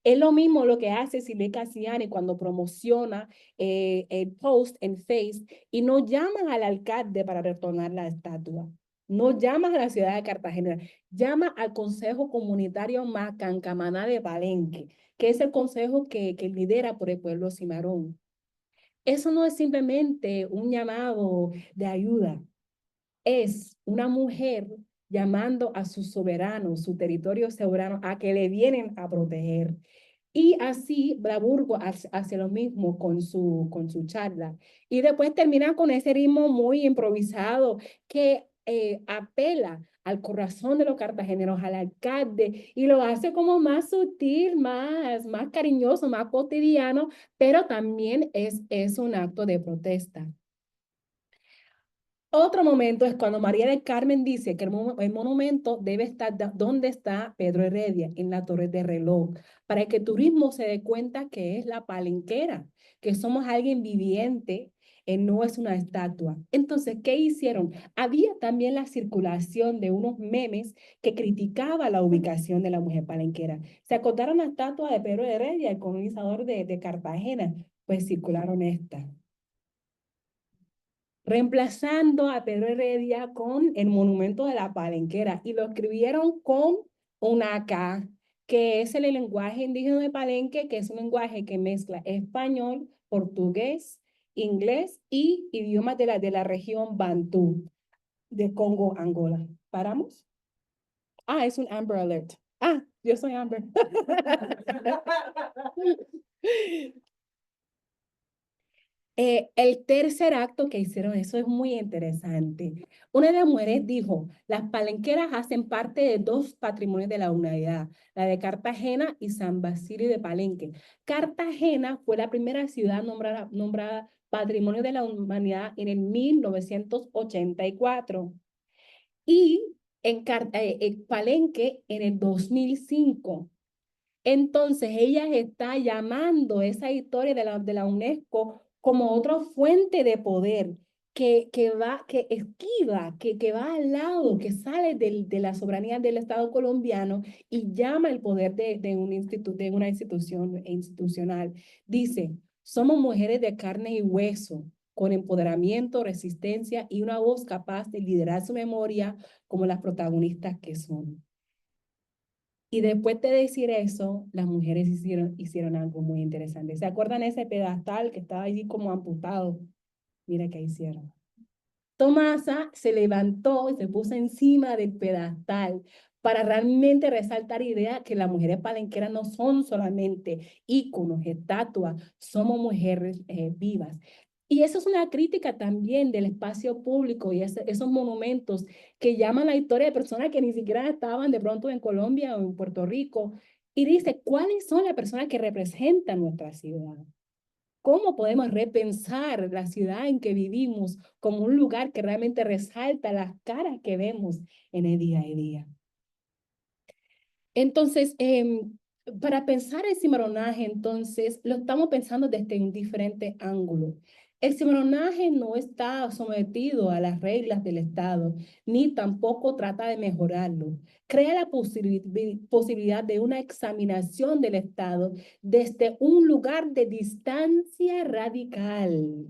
Es lo mismo lo que hace Silvia Cassiani cuando promociona el post en Face y no llaman al alcalde para retornar la estatua. No llaman a la ciudad de Cartagena, llama al Consejo Comunitario Macancamaná de Palenque, que es el consejo que lidera por el pueblo cimarrón. Eso no es simplemente un llamado de ayuda, es una mujer llamando a su soberano, su territorio soberano, a que le vienen a proteger. Y así Braburgo hace lo mismo con su charla. Y después termina con ese ritmo muy improvisado que apela al corazón de los cartageneros, al alcalde, y lo hace como más sutil, más cariñoso, más cotidiano, pero también es un acto de protesta. Otro momento es cuando María del Carmen dice que el monumento debe estar donde está Pedro Heredia, en la Torre de Reloj, para que el turismo se dé cuenta que es la Palenquera, que somos alguien viviente, no es una estatua. Entonces, ¿qué hicieron? Había también la circulación de unos memes que criticaba la ubicación de la mujer palenquera. Se acotaron la estatua de Pedro Heredia, el colonizador de Cartagena, pues circularon esta, reemplazando a Pedro Heredia con el monumento de la Palenquera, y lo escribieron con una K, que es el lenguaje indígena de Palenque, que es un lenguaje que mezcla español, portugués, inglés y idiomas de la región Bantú de Congo, Angola. ¿Paramos? Ah, es un Amber Alert. Ah, yo soy Amber. El tercer acto que hicieron, eso es muy interesante. Una de las mujeres dijo, las palenqueras hacen parte de dos patrimonios de la humanidad, la de Cartagena y San Basilio de Palenque. Cartagena fue la primera ciudad nombrada Patrimonio de la Humanidad en el 1984 y en Palenque en el 2005. Entonces, ella está llamando esa historia de la UNESCO como otra fuente de poder que esquiva, que va al lado, que sale de la soberanía del Estado colombiano y llama el poder de una institución institucional. Dice, somos mujeres de carne y hueso, con empoderamiento, resistencia y una voz capaz de liderar su memoria como las protagonistas que son. Y después de decir eso, las mujeres hicieron algo muy interesante. ¿Se acuerdan ese pedestal que estaba allí como amputado? Mira qué hicieron. Tomasa se levantó y se puso encima del pedestal para realmente resaltar la idea que las mujeres palenqueras no son solamente íconos, estatuas, somos mujeres vivas. Y eso es una crítica también del espacio público y esos monumentos que llaman la historia de personas que ni siquiera estaban de pronto en Colombia o en Puerto Rico. Y dice, ¿cuáles son las personas que representan nuestra ciudad? ¿Cómo podemos repensar la ciudad en que vivimos como un lugar que realmente resalta las caras que vemos en el día a día? Entonces, para pensar el cimarronaje, entonces, lo estamos pensando desde un diferente ángulo. El cimarronaje no está sometido a las reglas del Estado, ni tampoco trata de mejorarlo. Crea la posibilidad de una examinación del Estado desde un lugar de distancia radical,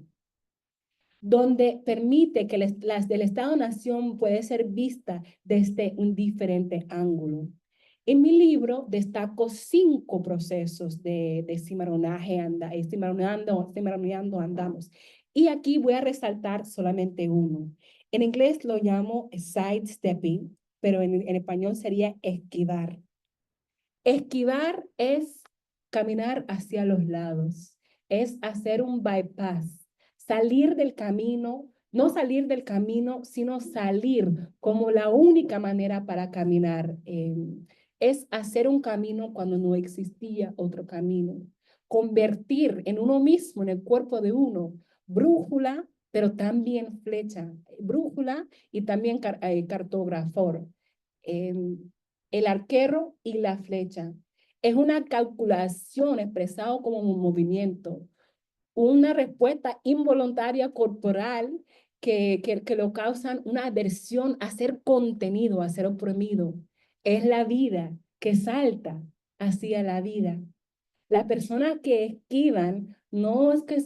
donde permite que las del Estado-Nación puede ser vista desde un diferente ángulo. En mi libro destaco 5 procesos de cimarronaje, cimarroneando andamos. Y aquí voy a resaltar solamente uno. En inglés lo llamo sidestepping, pero en español sería esquivar. Esquivar es caminar hacia los lados, es hacer un bypass, salir del camino, no salir del camino, sino salir como la única manera para caminar. Es hacer un camino cuando no existía otro camino. Convertir en uno mismo, en el cuerpo de uno, brújula, pero también flecha. Brújula y también cartógrafo. El arquero y la flecha. Es una calculación expresada como un movimiento, una respuesta involuntaria corporal que lo causan una aversión a ser contenido, a ser oprimido. Es la vida que salta hacia la vida. Las personas que esquivan no es que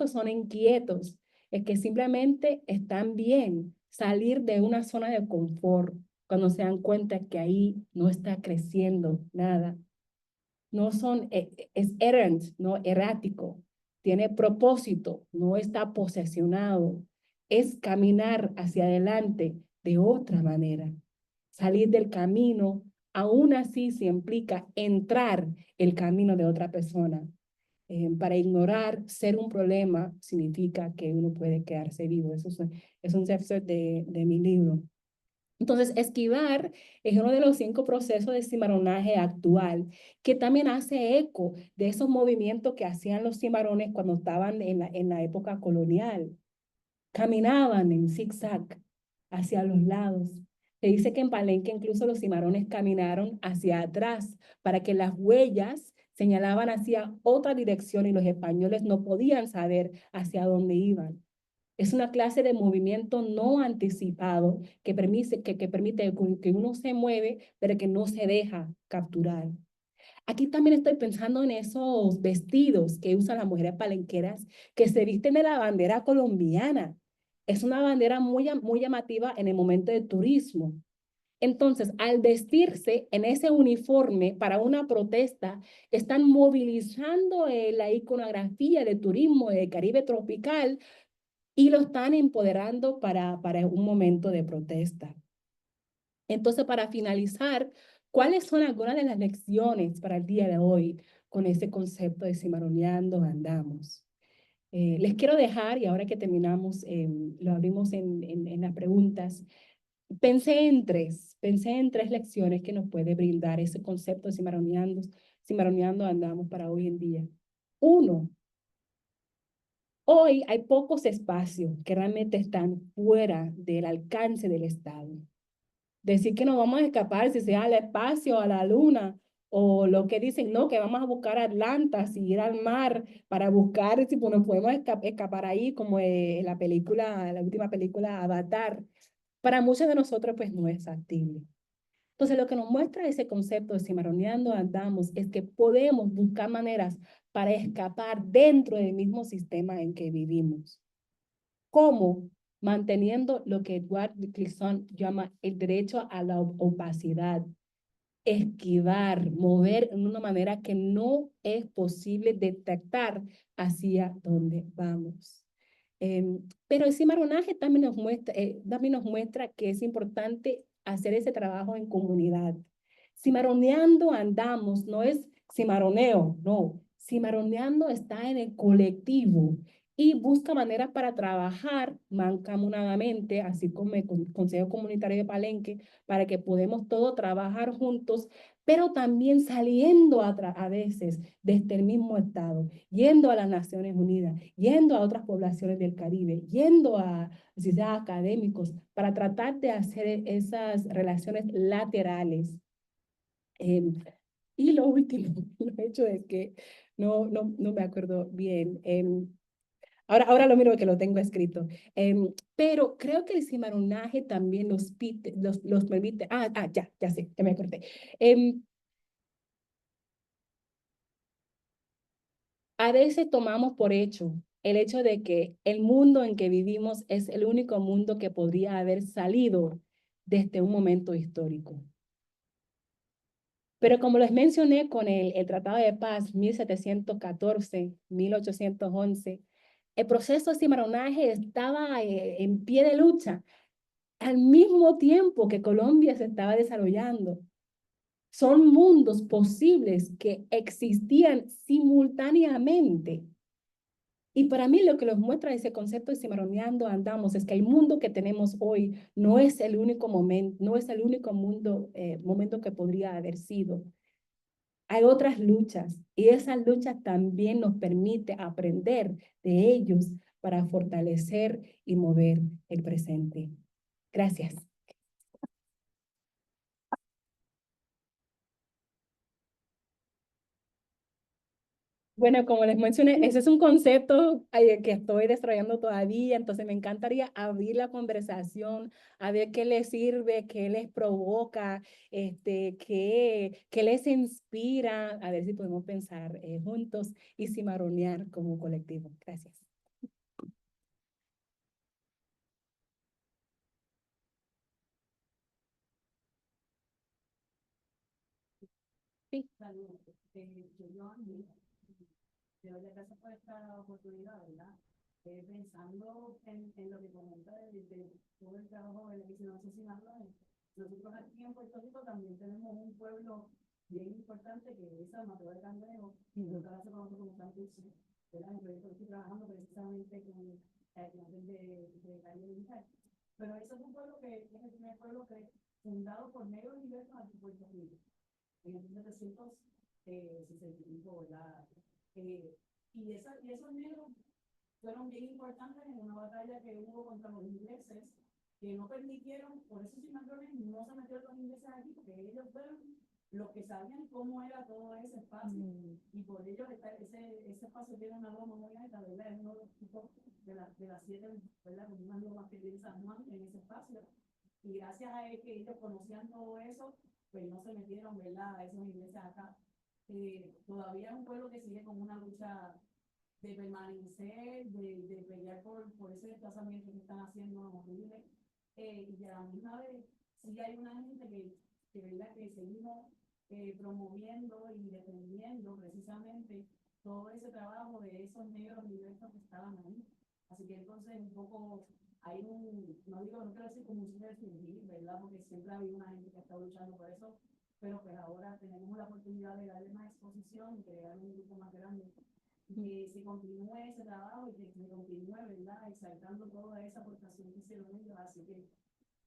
son inquietos, es que simplemente están bien. Salir de una zona de confort cuando se dan cuenta que ahí no está creciendo nada. No son, es errant, no errático. Tiene propósito, no está posesionado. Es caminar hacia adelante de otra manera. Salir del camino, aún así se implica entrar el camino de otra persona. Para ignorar ser un problema significa que uno puede quedarse vivo. Eso es un texto de mi libro. Entonces, esquivar es uno de los 5 procesos de cimarronaje actual, que también hace eco de esos movimientos que hacían los cimarrones cuando estaban en la época colonial. Caminaban en zigzag hacia los lados. Se dice que en Palenque incluso los cimarrones caminaron hacia atrás para que las huellas señalaban hacia otra dirección y los españoles no podían saber hacia dónde iban. Es una clase de movimiento no anticipado que permite que uno se mueve, pero que no se deja capturar. Aquí también estoy pensando en esos vestidos que usan las mujeres palenqueras que se visten de la bandera colombiana. Es una bandera muy llamativa en el momento del turismo. Entonces, al vestirse en ese uniforme para una protesta, están movilizando la iconografía del turismo del Caribe tropical y lo están empoderando para un momento de protesta. Entonces, para finalizar, ¿cuáles son algunas de las lecciones para el día de hoy con este concepto de cimarroneando andamos? Les quiero dejar, y ahora que terminamos, lo abrimos en las preguntas, pensé en tres lecciones que nos puede brindar ese concepto de cimarroneando andamos para hoy en día. Uno, hoy hay pocos espacios que realmente están fuera del alcance del Estado. Decir que nos vamos a escapar, si sea al espacio, a la luna, o lo que dicen, no, que vamos a buscar Atlantis y ir al mar para buscar si nos podemos escapar ahí, como la película, la última película Avatar. Para muchos de nosotros, pues no es factible. Entonces, lo que nos muestra ese concepto de cimarroneando andamos es que podemos buscar maneras para escapar dentro del mismo sistema en que vivimos. ¿Cómo? Manteniendo lo que Edward Clisson llama el derecho a la opacidad, esquivar, mover en una manera que no es posible detectar hacia dónde vamos. Pero el cimarronaje también nos muestra que es importante hacer ese trabajo en comunidad. Cimarroneando andamos, no es cimarroneo, no. Cimarroneando está en el colectivo y busca maneras para trabajar mancomunadamente, así como el Consejo Comunitario de Palenque, para que podamos todos trabajar juntos, pero también saliendo a veces desde el mismo Estado, yendo a las Naciones Unidas, yendo a otras poblaciones del Caribe, yendo a si sea académicos, para tratar de hacer esas relaciones laterales. Y lo último, lo hecho es que no me acuerdo bien. Ahora lo miro que lo tengo escrito. Pero creo que el cimarronaje también los permite. Ya sé, ya me acordé. A veces tomamos por hecho el hecho de que el mundo en que vivimos es el único mundo que podría haber salido desde un momento histórico. Pero como les mencioné con el Tratado de Paz 1714-1811, el proceso de cimarronaje estaba en pie de lucha al mismo tiempo que Colombia se estaba desarrollando. Son mundos posibles que existían simultáneamente. Y para mí lo que nos muestra ese concepto de cimarroneando andamos es que el mundo que tenemos hoy no es el único momento, no es el único momento que podría haber sido. Hay otras luchas y esas luchas también nos permite aprender de ellos para fortalecer y mover el presente. Gracias. Bueno, como les mencioné, ese es un concepto que estoy desarrollando todavía, entonces me encantaría abrir la conversación, a ver qué les sirve, qué les provoca, qué les inspira, a ver si podemos pensar juntos y cimarronear como colectivo. Gracias. Sí. Saludos. Yo doy gracias por esta oportunidad, ¿verdad? Pensando en lo que comenta de todo el trabajo de la que se nos asesinando, nosotros aquí en Puerto Rico también tenemos un pueblo bien importante que es San Mateo de Cangrejo, y nunca se conoce como San Dulce, ¿verdad? En el proyecto que estoy trabajando precisamente con la de calle militar. pero ese es un pueblo que es el primer pueblo que fundado por negros y diversos aquí en Puerto Rico, en el 1765, ¿verdad? Y esos negros fueron bien importantes en una batalla que hubo contra los ingleses, que no permitieron, por eso Cimarrones no se metieron los ingleses aquí, porque ellos fueron los que sabían cómo era todo ese espacio, y por ello ese espacio tiene una loma muy alta, ¿verdad? Es uno de los tipos de las 7, ¿verdad? Con unas lomas que tiene San Juan en ese espacio, y gracias a que ellos conocían todo eso, pues no se metieron, ¿verdad? A esos ingleses acá. Todavía es un pueblo que sigue con una lucha de permanecer, de pelear por ese desplazamiento que están haciendo horrible, y a la misma vez sí hay una gente ¿verdad? Que seguimos promoviendo y defendiendo precisamente todo ese trabajo de esos negros diversos que estaban ahí. Así que entonces un poco hay no quiero decir como un resurgir, ¿verdad? Porque siempre ha habido una gente que ha estado luchando por eso, pero pues ahora tenemos la oportunidad de darle más exposición y crear un grupo más grande, que se continúe ese trabajo y que se continúe, ¿verdad? Exaltando toda esa aportación que hicieron ellos. Así que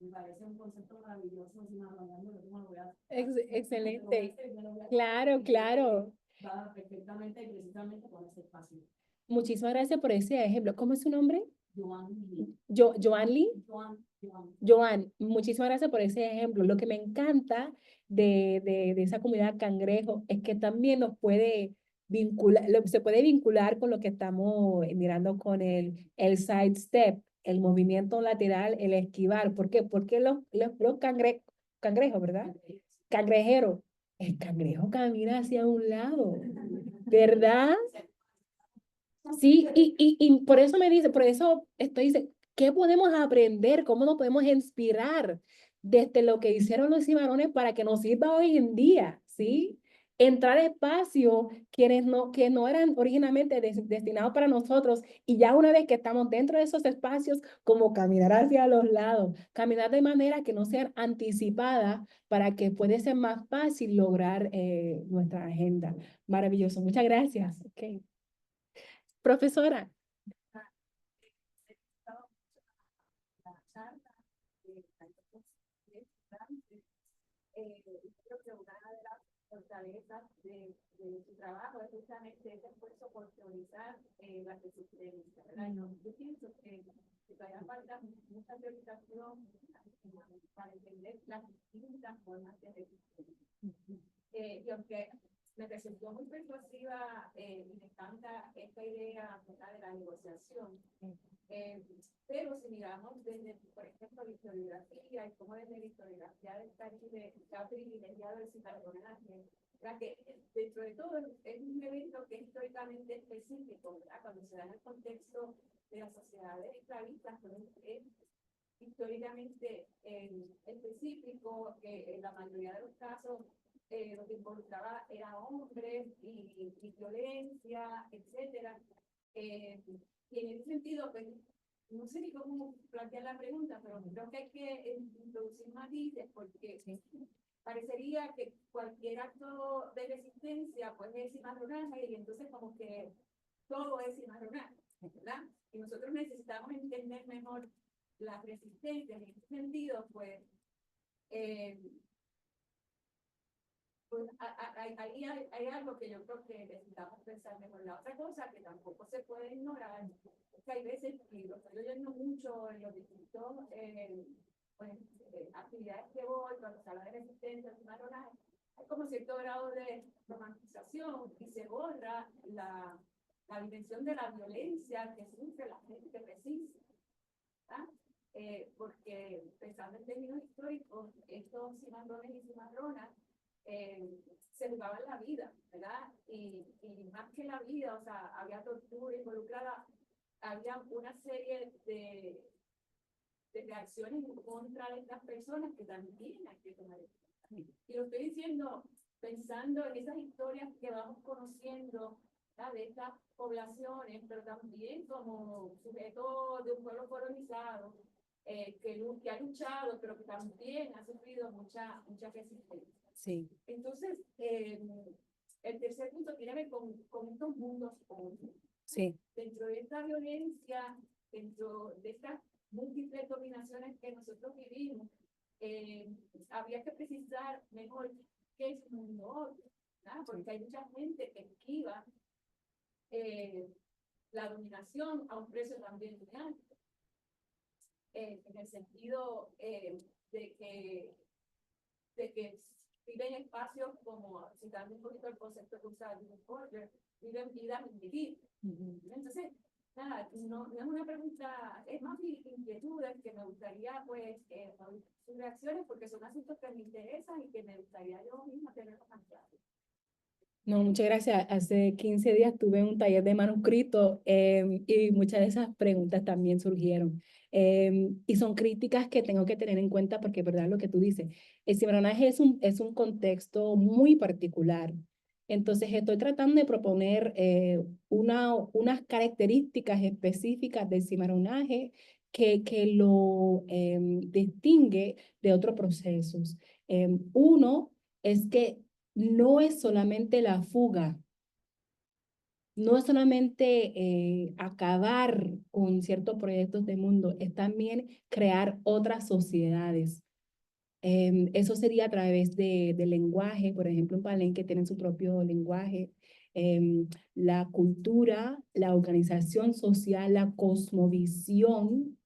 me parece un concepto maravilloso, si no hablando de cómo lo voy a Excelente. Claro, claro. Va perfectamente y precisamente con ese espacio. Muchísimas gracias por ese ejemplo. ¿Cómo es su nombre? Joan Joanly. Joan, muchísimas gracias por ese ejemplo. Lo que me encanta de esa comunidad cangrejo es que también nos puede vincular, se puede vincular con lo que estamos mirando con el side step, el movimiento lateral, el esquivar. ¿Por qué? Porque los cangrejos, ¿verdad? Cangrejero. El cangrejo camina hacia un lado, ¿verdad? Sí, y por eso por eso estoy, ¿qué podemos aprender? ¿Cómo nos podemos inspirar desde lo que hicieron los cimarrones para que nos sirva hoy en día? ¿Sí? Entrar a espacios que no eran originalmente destinados para nosotros, y ya una vez que estamos dentro de esos espacios, como caminar hacia los lados, caminar de manera que no sean anticipadas para que pueda ser más fácil lograr nuestra agenda. Maravilloso, muchas gracias. Okay. Profesora. Creo que una de las fortalezas de su trabajo es justamente ese esfuerzo por teorizar la resistencia, ¿verdad? Yo pienso que todavía falta mucha teorización para entender las distintas formas de resistencia. Y aunque me resultó muy persuasiva y me encanta esta idea de la negociación, pero si miramos desde, por ejemplo, la historiografía y cómo desde la historiografía está privilegiado el cimarronaje, que dentro de todo es un evento que es históricamente específico, ¿verdad? Cuando se da en el contexto de las sociedades esclavistas, es históricamente específico, que en la mayoría de los casos lo que involucraba era hombres y violencia, etcétera. Y en ese sentido, pues, no sé ni cómo plantear la pregunta, pero creo que hay que introducir matices, porque parecería que cualquier acto de resistencia pues es cimarronaje, y entonces como que todo es cimarronaje, ¿verdad? Y nosotros necesitamos entender mejor las resistencias. En ese sentido, pues ahí hay algo que yo creo que necesitamos pensar mejor. La otra cosa que tampoco se puede ignorar es que hay veces, y lo estoy oyendo mucho en los distintos actividades que voy, cuando se habla de resistencia, cimarronaje, hay como cierto grado de romantización y se borra la dimensión de la violencia que sufre la gente que resiste. Porque pensando en términos históricos, estos cimarrones y cimarronas se jugaban la vida, ¿verdad? Y más que la vida, o sea, había tortura involucrada, había una serie de reacciones en contra de estas personas que también hay que tomar en cuenta. Y lo estoy diciendo pensando en esas historias que vamos conociendo, ¿verdad? De estas poblaciones, pero también como sujeto de un pueblo colonizado, que ha luchado, pero que también ha sufrido mucha resistencia. Sí. Entonces, el tercer punto tiene que ver con estos mundos. Sí. Dentro de esta violencia, dentro de estas múltiples dominaciones que nosotros vivimos, habría que precisar mejor qué es mundo otro, ¿verdad? Porque hay mucha gente que esquiva la dominación a un precio también muy alto, en el sentido de que viven espacios como, citando un poquito el concepto que usaba Judith Butler, viven vidas invisibles. Entonces, nada, no es una pregunta, es más inquietudes que me gustaría, pues, oír sus reacciones, porque son asuntos que me interesan y que me gustaría yo misma tenerlos más claros. No, muchas gracias. Hace 15 días tuve un taller de manuscrito y muchas de esas preguntas también surgieron. Y son críticas que tengo que tener en cuenta porque es verdad lo que tú dices. El cimarronaje es un contexto muy particular. Entonces estoy tratando de proponer unas características específicas del cimarronaje que lo distingue de otros procesos. Uno es que no es solamente la fuga, no es solamente acabar con ciertos proyectos de mundo, es también crear otras sociedades. Eso sería a través del lenguaje, por ejemplo, en Palenque tienen su propio lenguaje, la cultura, la organización social, la cosmovisión,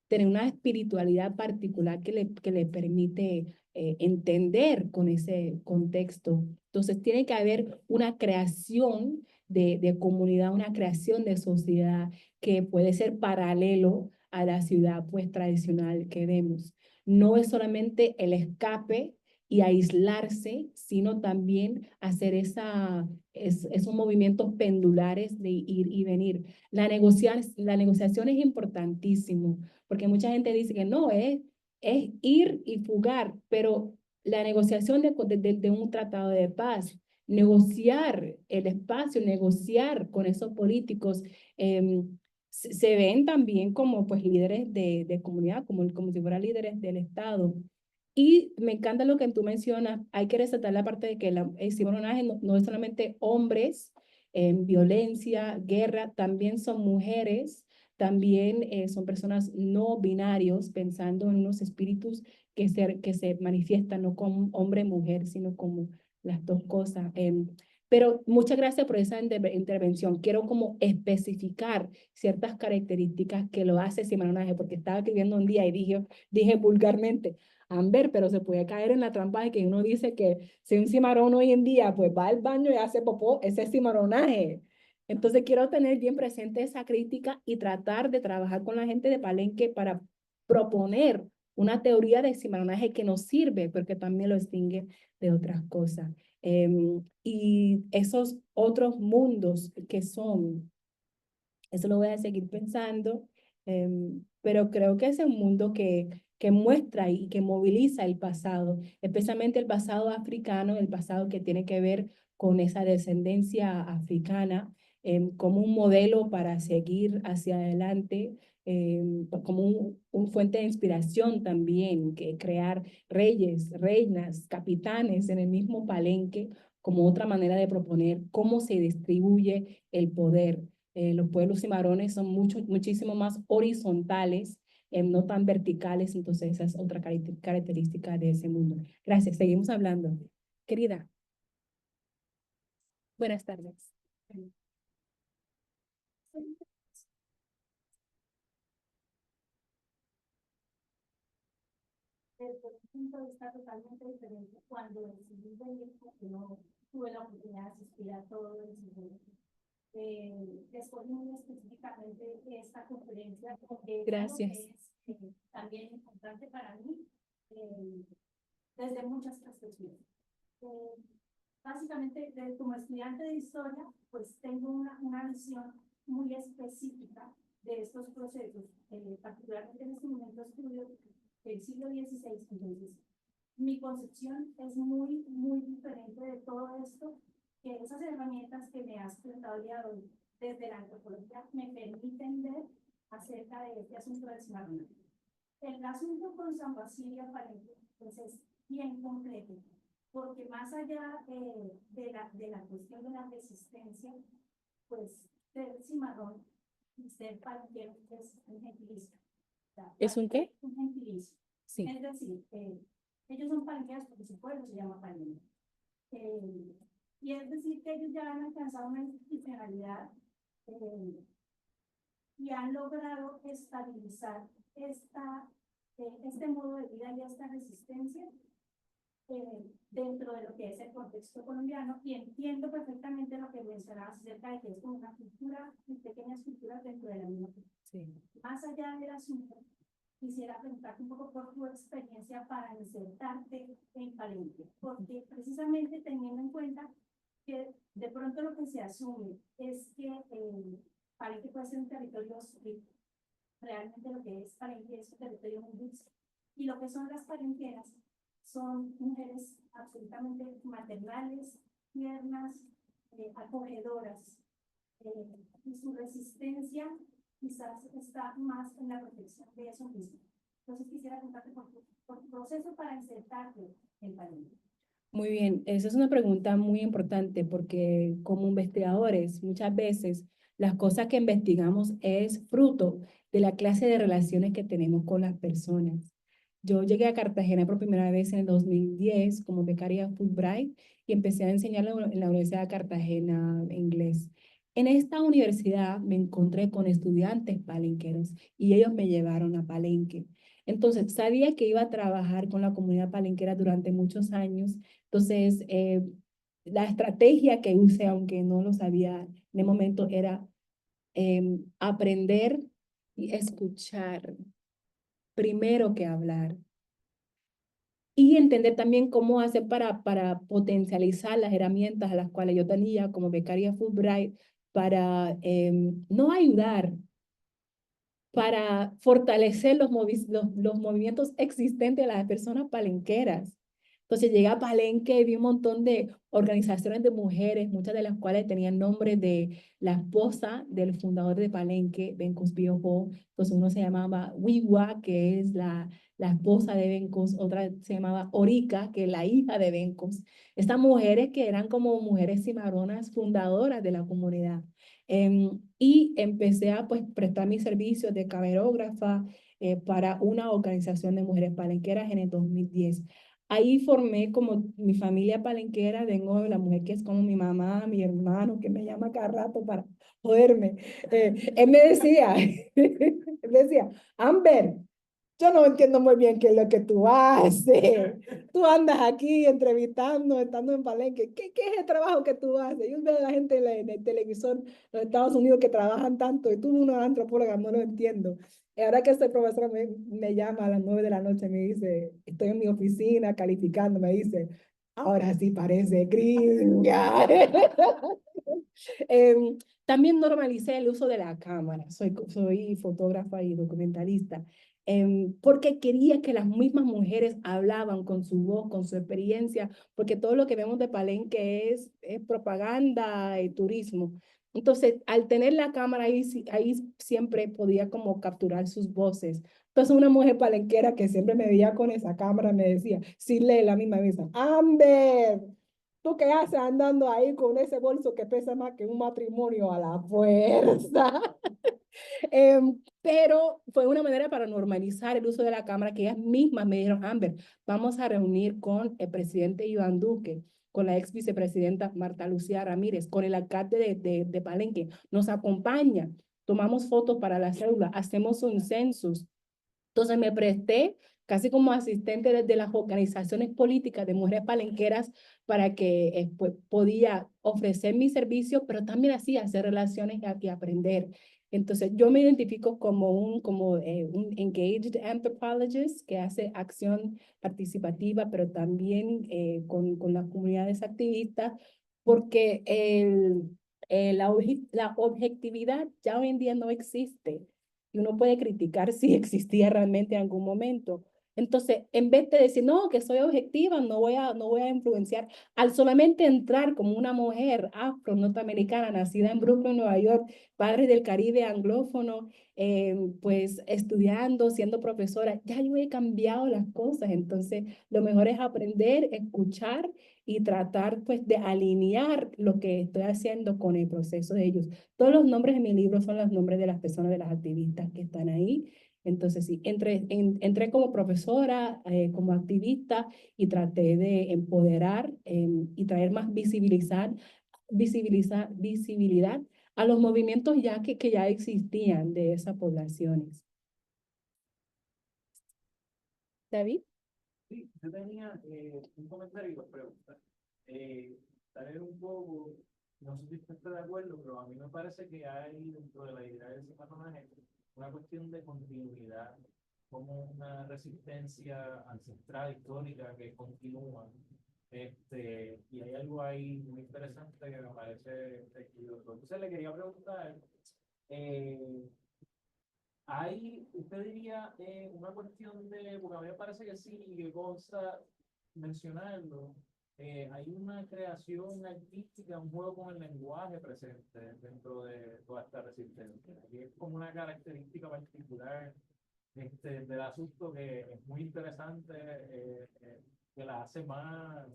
tener una espiritualidad particular que le permite entender con ese contexto. Entonces, tiene que haber una creación de comunidad, una creación de sociedad que puede ser paralelo a la ciudad pues tradicional que vemos. No es solamente el escape y aislarse, sino también hacer esos movimientos pendulares de ir y venir. La negociación es importantísimo, porque mucha gente dice que no, es ir y fugar, pero la negociación de un tratado de paz, negociar el espacio, negociar con esos políticos, se ven también como pues líderes de comunidad, como si fueran líderes del Estado. Y me encanta lo que tú mencionas, hay que resaltar la parte de que el cimarronaje no es solamente hombres en violencia, guerra, también son mujeres, también son personas no binarios, pensando en unos espíritus que se manifiestan no como hombre-mujer, sino como las dos cosas. Pero muchas gracias por esa intervención. Quiero como especificar ciertas características que lo hace cimarronaje, porque estaba escribiendo un día y dije vulgarmente, Amber, pero se puede caer en la trampa de que uno dice que si un cimarrón hoy en día pues va al baño y hace popó, ese es cimarronaje. Entonces quiero tener bien presente esa crítica y tratar de trabajar con la gente de Palenque para proponer una teoría de cimarronaje que nos sirve, porque también lo distingue de otras cosas. Y esos otros mundos que son, eso lo voy a seguir pensando, pero creo que es un mundo que muestra y que moviliza el pasado, especialmente el pasado africano, el pasado que tiene que ver con esa descendencia africana, como un modelo para seguir hacia adelante, como un fuente de inspiración también, que crear reyes, reinas, capitanes en el mismo Palenque, como otra manera de proponer cómo se distribuye el poder. Los pueblos cimarrones son muchísimo más horizontales, no tan verticales, entonces esa es otra característica de ese mundo. Gracias, seguimos hablando. Querida. Buenas tardes. Desde un punto de vista totalmente diferente, cuando decidí venir, porque no tuve la oportunidad de asistir a todo el ciclo. Escogí muy específicamente esta conferencia porque Gracias. es también importante para mí desde muchas perspectivas. Básicamente, como estudiante de historia, pues tengo una visión muy específica de estos procesos, particularmente en este momento estudio del siglo XVI. Entonces, mi concepción es muy diferente de todo esto, que esas herramientas que me has presentado el día de hoy desde la antropología me permiten ver acerca de este asunto del cimarronaje. El asunto con San Basilio Palenque pues es bien concreto, porque más allá de la cuestión de la resistencia, pues ser cimarrón y ser palenquero es un gentilista. ¿Es un qué? Un gentilicio. Sí. Es decir, ellos son palenqueros porque su pueblo se llama Palenque. Y es decir, que ellos ya han alcanzado una institucionalidad y han logrado estabilizar este modo de vida y esta resistencia dentro de lo que es el contexto colombiano, y entiendo perfectamente lo que mencionabas acerca de que es como una cultura y pequeñas culturas dentro de la misma cultura. Sí. Más allá del asunto, quisiera preguntarte un poco por tu experiencia para insertarte en Palenque, porque precisamente teniendo en cuenta que de pronto lo que se asume es que Palenque puede ser un territorio hostil. Realmente lo que es Palenque es un territorio muy dulce, y lo que son las palenqueras son mujeres absolutamente maternales, tiernas, acogedoras, y su resistencia quizás está más en la protección de eso mismo. Entonces quisiera preguntarte por tu proceso para insertarte en Palenque. Muy bien, esa es una pregunta muy importante porque como investigadores muchas veces las cosas que investigamos es fruto de la clase de relaciones que tenemos con las personas. Yo llegué a Cartagena por primera vez en el 2010 como becaria Fulbright y empecé a enseñar en la Universidad de Cartagena inglés. En esta universidad me encontré con estudiantes palenqueros y ellos me llevaron a Palenque. Entonces, sabía que iba a trabajar con la comunidad palenquera durante muchos años. Entonces, la estrategia que usé, aunque no lo sabía en el momento, era aprender y escuchar primero que hablar. Y entender también cómo hacer para potencializar las herramientas a las cuales yo tenía como becaria Fulbright para no ayudar, para fortalecer los movimientos existentes de las personas palenqueras. Entonces llegué a Palenque y vi un montón de organizaciones de mujeres, muchas de las cuales tenían nombre de la esposa del fundador de Palenque, Bencos Biojó. Entonces uno se llamaba Wiwa, que es la esposa de Bencos, otra se llamaba Orica, que es la hija de Bencos. Estas mujeres que eran como mujeres cimarronas fundadoras de la comunidad. Y empecé a pues, prestar mis servicios de camerógrafa para una organización de mujeres palenqueras en el 2010. Ahí formé como mi familia palenquera, tengo la mujer que es como mi mamá, mi hermano, que me llama cada rato para joderme. Él me decía, Amber, yo no entiendo muy bien qué es lo que tú haces. Tú andas aquí entrevistando, estando en Palenque. ¿Qué es el trabajo que tú haces? Yo veo a la gente en el televisor de los Estados Unidos que trabajan tanto y tú, una antropóloga, no lo entiendo. Y ahora que este profesor me llama a las 9 de la noche, me dice, estoy en mi oficina calificando, me dice, ahora sí parece gringa. También normalicé el uso de la cámara. Soy fotógrafa y documentalista. Porque quería que las mismas mujeres hablaban con su voz, con su experiencia, porque todo lo que vemos de Palenque es propaganda y turismo. Entonces, al tener la cámara ahí siempre podía como capturar sus voces. Entonces, una mujer palenquera que siempre me veía con esa cámara me decía, sí, lee la misma misa, Amber, ¿tú qué haces andando ahí con ese bolso que pesa más que un matrimonio a la fuerza? Pero fue una manera para normalizar el uso de la cámara que ellas mismas me dijeron, Amber, vamos a reunir con el presidente Iván Duque, con la ex vicepresidenta Marta Lucía Ramírez, con el alcalde de Palenque, nos acompaña, tomamos fotos para la cédula, hacemos un census. Entonces me presté casi como asistente desde las organizaciones políticas de mujeres palenqueras para que pues, podía ofrecer mis servicios, pero también así hacer relaciones y aprender. Entonces yo me identifico como un engaged anthropologist que hace acción participativa, pero también con las comunidades activistas, porque la objetividad ya hoy en día no existe y uno puede criticar si existía realmente en algún momento. Entonces, en vez de decir, no, que soy objetiva, no voy a influenciar, al solamente entrar como una mujer afro-norteamericana, nacida en Brooklyn, Nueva York, padre del Caribe anglófono, pues estudiando, siendo profesora, ya yo he cambiado las cosas. Entonces, lo mejor es aprender, escuchar y tratar pues de alinear lo que estoy haciendo con el proceso de ellos. Todos los nombres de mi libro son los nombres de las personas, de las activistas que están ahí. Entonces, sí, entré como profesora, como activista y traté de empoderar y traer más visibilidad a los movimientos que ya existían de esas poblaciones. David. Sí, yo tenía un comentario y dos preguntas. Tal vez un poco, no sé si usted está de acuerdo, pero a mí me parece que hay dentro de la idea del cimarronaje una cuestión de continuidad, como una resistencia ancestral, histórica, que continúa. Y hay algo ahí muy interesante que me parece curioso. Entonces le quería preguntar, usted diría, una cuestión de, porque a mí me parece que sí, y que consta mencionarlo, hay una creación artística, un juego con el lenguaje presente dentro de toda esta resistencia, y es como una característica particular del asunto que es muy interesante, que la hace más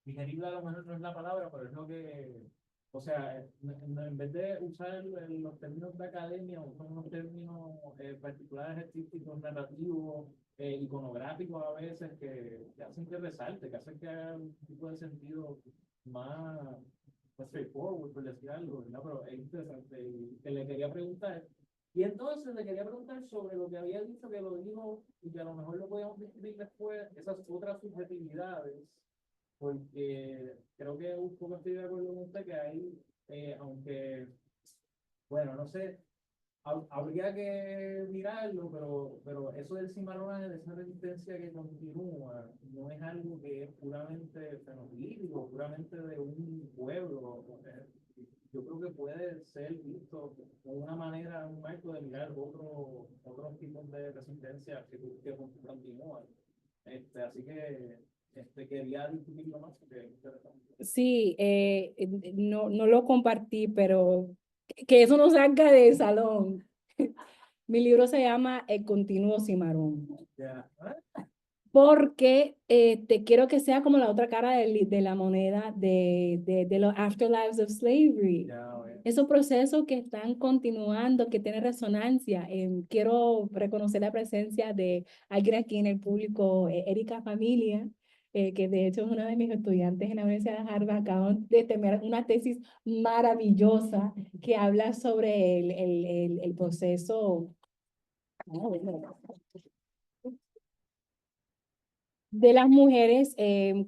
digerible, a lo mejor no es la palabra, pero es lo que, o sea, en vez de usar los términos de academia, usar unos términos particulares, artísticos, narrativos, iconográficos a veces, que hacen que resalte, que hacen que haga un tipo de sentido más straightforward, por decir algo, ¿no? Pero es interesante. Y que le quería preguntar, y entonces le quería preguntar sobre lo que había dicho, que lo dijo, y que a lo mejor lo podíamos discutir después, esas otras subjetividades, porque creo que un poco estoy de acuerdo con usted que hay, aunque, bueno, no sé, habría que mirarlo, pero eso del cimarronaje, de esa resistencia que continúa, no es algo que es puramente fenolítico, puramente de un pueblo. Yo creo que puede ser visto como una manera, un marco de mirar otros tipos de resistencia que continúan. Así que quería discutirlo más porque es interesante. Sí, no lo compartí, pero que eso no salga del salón. Mi libro se llama El continuo cimarrón. Ya. Porque te quiero que sea como la otra cara de la moneda de los afterlives of slavery. Ya, bueno. Esos procesos que están continuando, que tienen resonancia. Quiero reconocer la presencia de alguien aquí en el público, Erika Familia, que de hecho es una de mis estudiantes en la Universidad de Harvard. Acaban de terminar una tesis maravillosa que habla sobre el proceso de las mujeres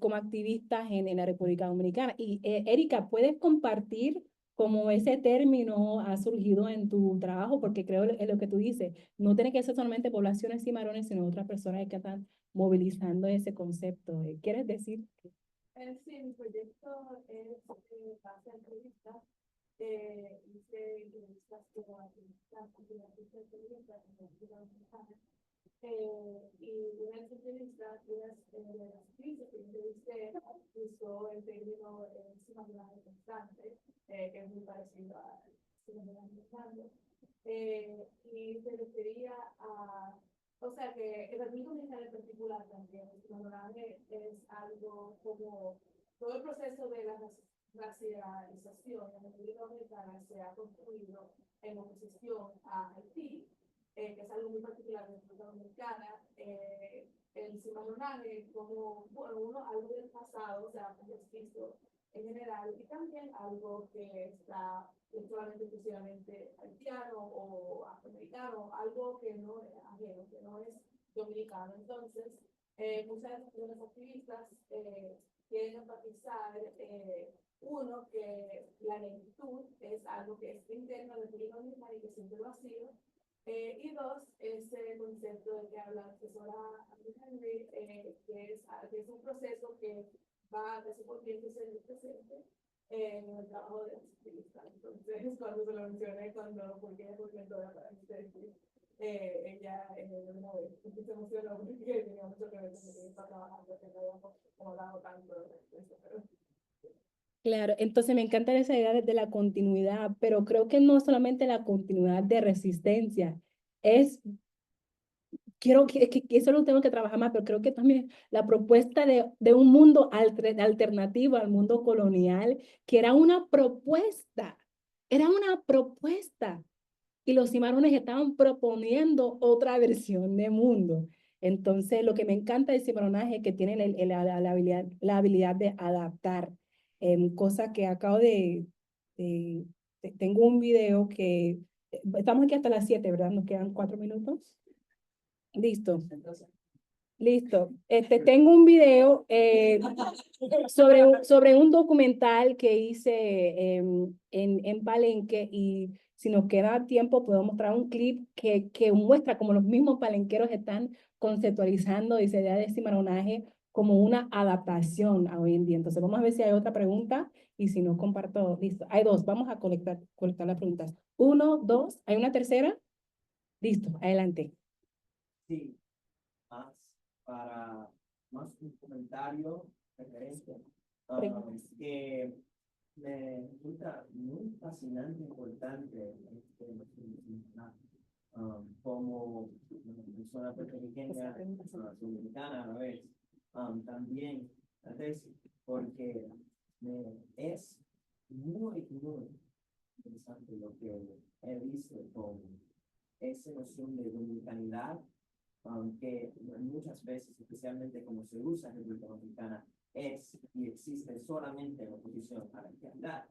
como activistas en la República Dominicana. Y Erika, ¿puedes compartir cómo ese término ha surgido en tu trabajo? Porque creo en lo que tú dices, no tiene que ser solamente poblaciones cimarrones, sino otras personas que están movilizando ese concepto. ¿Quieres decir? Sí, mi proyecto es base en entrevistas. Hice entrevistas con activistas y artistas feministas en la República Dominicana. Y una de las entrevistas, una de las actrices que entrevisté, usó el término cimarronaje constante, que es muy parecido a cimarronaje constante. Y se refería a, o sea, que el República Dominicana en particular también, el cimarronaje es algo como todo el proceso de la racialización en la República Dominicana se ha construido en oposición a Haití, que es algo muy particular de la República Dominicana. El cimarronaje como, bueno, algo del pasado, o sea, un resquicio en general, y también algo que está solamente exclusivamente haitiano o afroamericano, algo que no es ajeno, que no es dominicano. Entonces, muchas de las activistas quieren enfatizar, uno, que la negritud es algo que es interno de la República Dominicana y que siempre lo ha sido. Y dos, ese concepto del que habla la profesora Henry, que es un proceso que va desenvolviéndose en el presente en el trabajo de los activistas. Entonces, cuando se lo mencioné, porque ella fue mentora para ustedes, ella una vez se emocionó porque tenía mucho que ver con lo que está trabajando, que no habíamos hablado tanto de eso, pero... Claro, entonces me encanta esa idea de la continuidad, pero creo que no solamente la continuidad de resistencia, quiero que eso lo tengo que trabajar más, pero creo que también la propuesta de un mundo alternativo al mundo colonial, que era una propuesta, y los cimarrones estaban proponiendo otra versión de mundo. Entonces, lo que me encanta del cimarronaje es que tienen la habilidad de adaptar, cosa que acabo tengo un video que, estamos aquí hasta las 7, ¿verdad? Nos quedan 4 minutos. Listo. Listo. Tengo un video sobre un documental que hice en Palenque, y si nos queda tiempo puedo mostrar un clip que muestra cómo los mismos palenqueros están conceptualizando esa idea de cimarronaje como una adaptación a hoy en día. Entonces vamos a ver si hay otra pregunta y si no comparto. Listo. Hay dos. Vamos a colectar las preguntas. 1, 2. ¿Hay una tercera? Listo. Adelante. Sí, más para más un comentario referente que me resulta muy fascinante e importante como persona puertorriqueña, dominicana a la vez, también, entonces, porque es muy, muy interesante lo que he visto con esa noción de dominicanidad, que muchas veces, especialmente como se usa en República Dominicana, es y existe solamente en oposición a la realidad.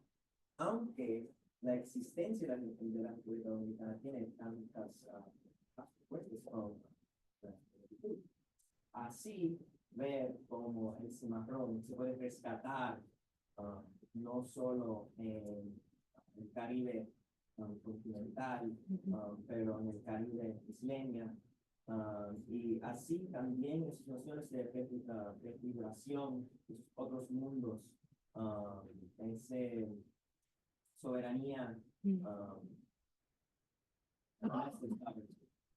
Aunque la existencia de la República Dominicana tiene tantas fuertes como así, ver cómo el cimarrón se puede rescatar no solo en el Caribe continental, pero en el Caribe isleño, y así también en situaciones de refrigeración, otros mundos, esa soberanía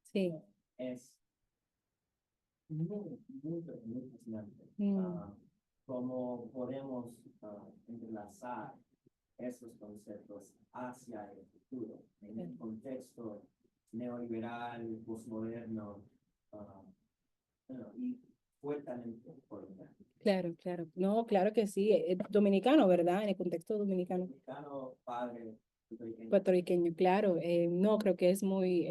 Sí. es muy, muy, muy fascinante. Cómo podemos entrelazar esos conceptos hacia el futuro, en el contexto neoliberal, postmoderno, y fuertemente colonial. Claro, claro. No, claro que sí. Dominicano, ¿verdad? En el contexto dominicano. Dominicano, padre, puertorriqueño. Puertorriqueño, claro. No, creo que es muy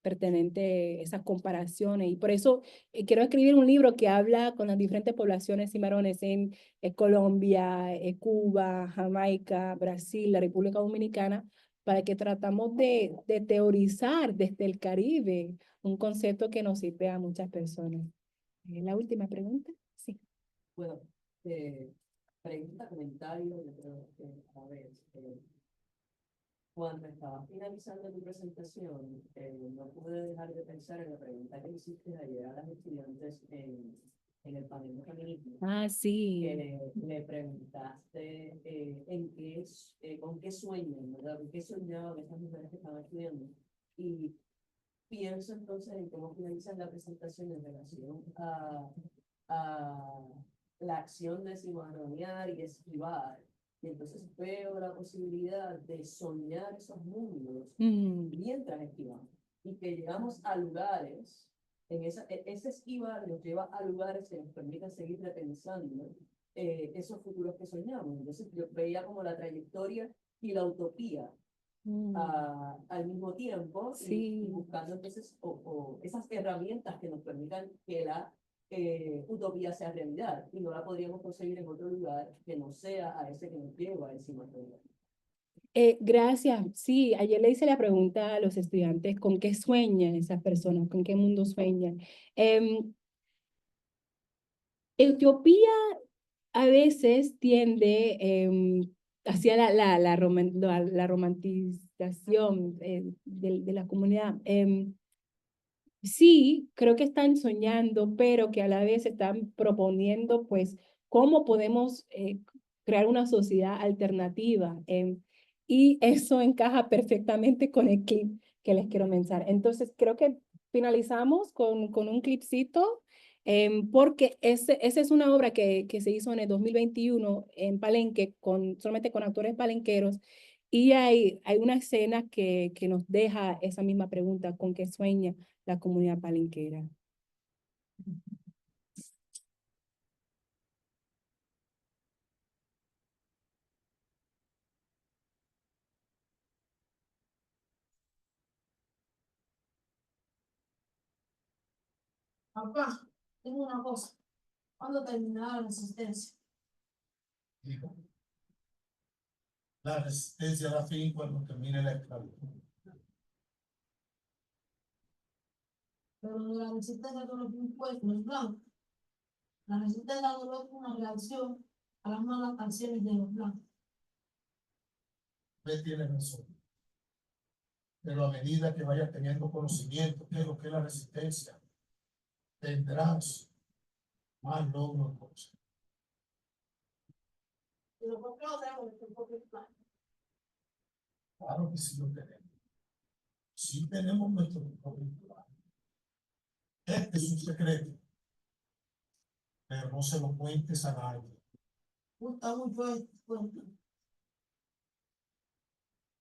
pertinente esas comparaciones. Y por eso quiero escribir un libro que habla con las diferentes poblaciones cimarrones en Colombia, Cuba, Jamaica, Brasil, la República Dominicana, para que tratamos de teorizar desde el Caribe un concepto que nos sirve a muchas personas. La última pregunta. Sí. Bueno, pregunta, comentario, yo creo que a ver, cuando estaba finalizando tu presentación, no pude dejar de pensar en la pregunta que hiciste ayer a las estudiantes en el panel de feminismo. Ah, sí. Que le preguntaste con qué sueñan, ¿verdad? ¿Con qué soñaban estas mujeres que estaban estudiando? Y pienso entonces en cómo finalizan la presentación en relación a la acción de cimarronear y esquivar. Y entonces veo la posibilidad de soñar esos mundos mientras esquivamos. Y que llegamos a lugares, ese esquivar nos lleva a lugares que nos permitan seguir repensando esos futuros que soñamos. Entonces yo veía como la trayectoria y la utopía al mismo tiempo, Sí. y buscando entonces esas herramientas que nos permitan que la utopía sea realidad, y no la podríamos conseguir en otro lugar que no sea a ese que nos lleva encima de ella. Gracias. Sí, ayer le hice la pregunta a los estudiantes, ¿con qué sueñan esas personas? ¿Con qué mundo sueñan? Etiopía a veces tiende hacia la romantización de la comunidad. Sí, creo que están soñando, pero que a la vez están proponiendo, pues, cómo podemos crear una sociedad alternativa. Y eso encaja perfectamente con el clip que les quiero mencionar. Entonces, creo que finalizamos con un clipcito, porque esa es una obra que se hizo en el 2021 en Palenque, solamente con actores palenqueros, y hay una escena que nos deja esa misma pregunta, ¿con qué sueña la comunidad palenquera? Papá, tengo una cosa. ¿Cuándo terminará la resistencia? Hijo, la resistencia da fin cuando termine la esclavitud. Pero la resistencia no es un pueblo, no es blanco. La resistencia no es una reacción a las malas acciones de los blancos. Usted tiene razón. Pero a medida que vayas teniendo conocimiento de lo que es la resistencia, tendrás más logros en cosas. Pero ¿por qué no tenemos nuestro propio plan? Claro que sí lo tenemos. Sí tenemos nuestro propio plan. Este es un secreto, pero no se lo cuentes a nadie. Gusta mucho esto. Cuenta.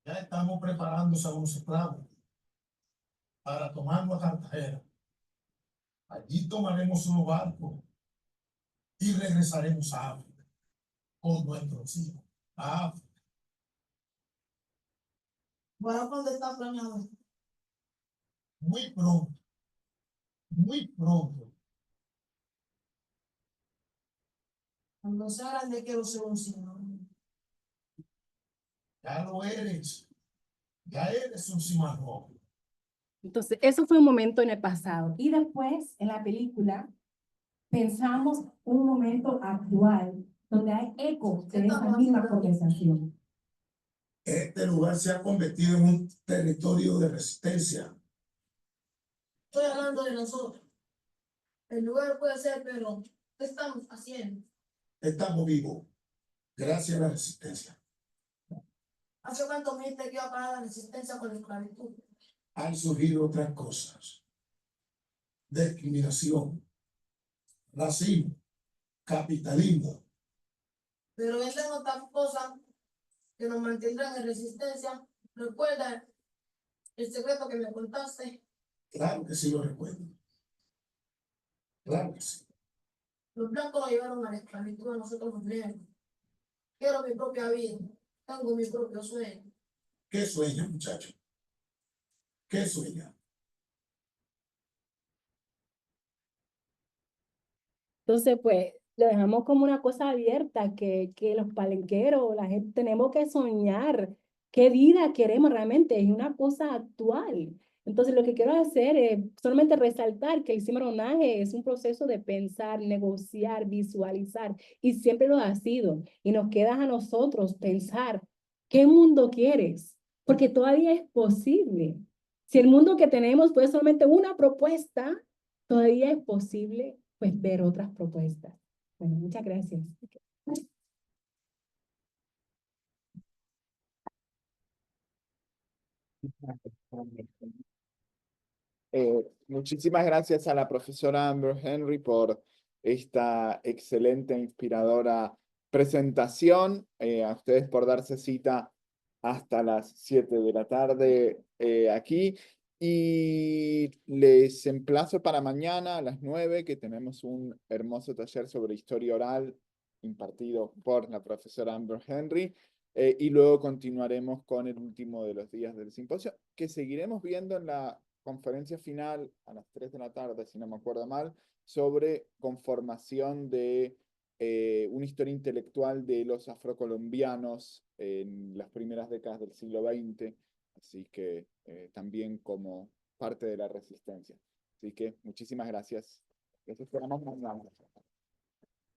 Ya estamos preparándose a unos esclavos para tomarnos a Cartagena. Allí tomaremos unos barcos y regresaremos a África con nuestros hijos. A África. ¿Para cuándo está planeado esto? Muy pronto. Muy pronto. Cuando sea grande quiero ser un ciudadano. Ya lo eres. Ya eres un cimarrón. Entonces, eso fue un momento en el pasado. Y después, en la película, pensamos un momento actual, donde hay ecos de esa misma conversación. Este lugar se ha convertido en un territorio de resistencia. Estoy hablando de nosotros. El lugar puede ser, pero ¿qué estamos haciendo? Estamos vivos gracias a la resistencia. ¿Hace cuánto me dijiste que iba a parar la resistencia con la esclavitud? Han surgido otras cosas. Discriminación, racismo, capitalismo. Pero vendrán otras cosas que nos mantendrán en resistencia. Recuerda el secreto que me contaste. Claro que sí lo recuerdo. Claro que sí. Los blancos nos llevaron a la esclavitud, a nosotros los negros. Quiero mi propia vida. Tengo mi propio sueño. ¿Qué sueña, muchacho? ¿Qué sueña? Entonces, pues, lo dejamos como una cosa abierta, que los palenqueros, la gente, tenemos que soñar qué vida queremos realmente, es una cosa actual. Entonces, lo que quiero hacer es solamente resaltar que el cimarronaje es un proceso de pensar, negociar, visualizar, y siempre lo ha sido. Y nos queda a nosotros pensar, ¿qué mundo quieres? Porque todavía es posible. Si el mundo que tenemos fue solamente una propuesta, todavía es posible pues ver otras propuestas. Bueno, muchas gracias. Muchísimas gracias a la profesora Amber Henry por esta excelente, inspiradora presentación. A ustedes por darse cita hasta las 7 de la tarde aquí. Y les emplazo para mañana a las 9, que tenemos un hermoso taller sobre historia oral impartido por la profesora Amber Henry. Y luego continuaremos con el último de los días del simposio, que seguiremos viendo en la conferencia final a las 3 de la tarde, si no me acuerdo mal, sobre conformación de una historia intelectual de los afrocolombianos en las primeras décadas del siglo XX, así que también como parte de la resistencia. Así que muchísimas gracias. Les esperamos mañana.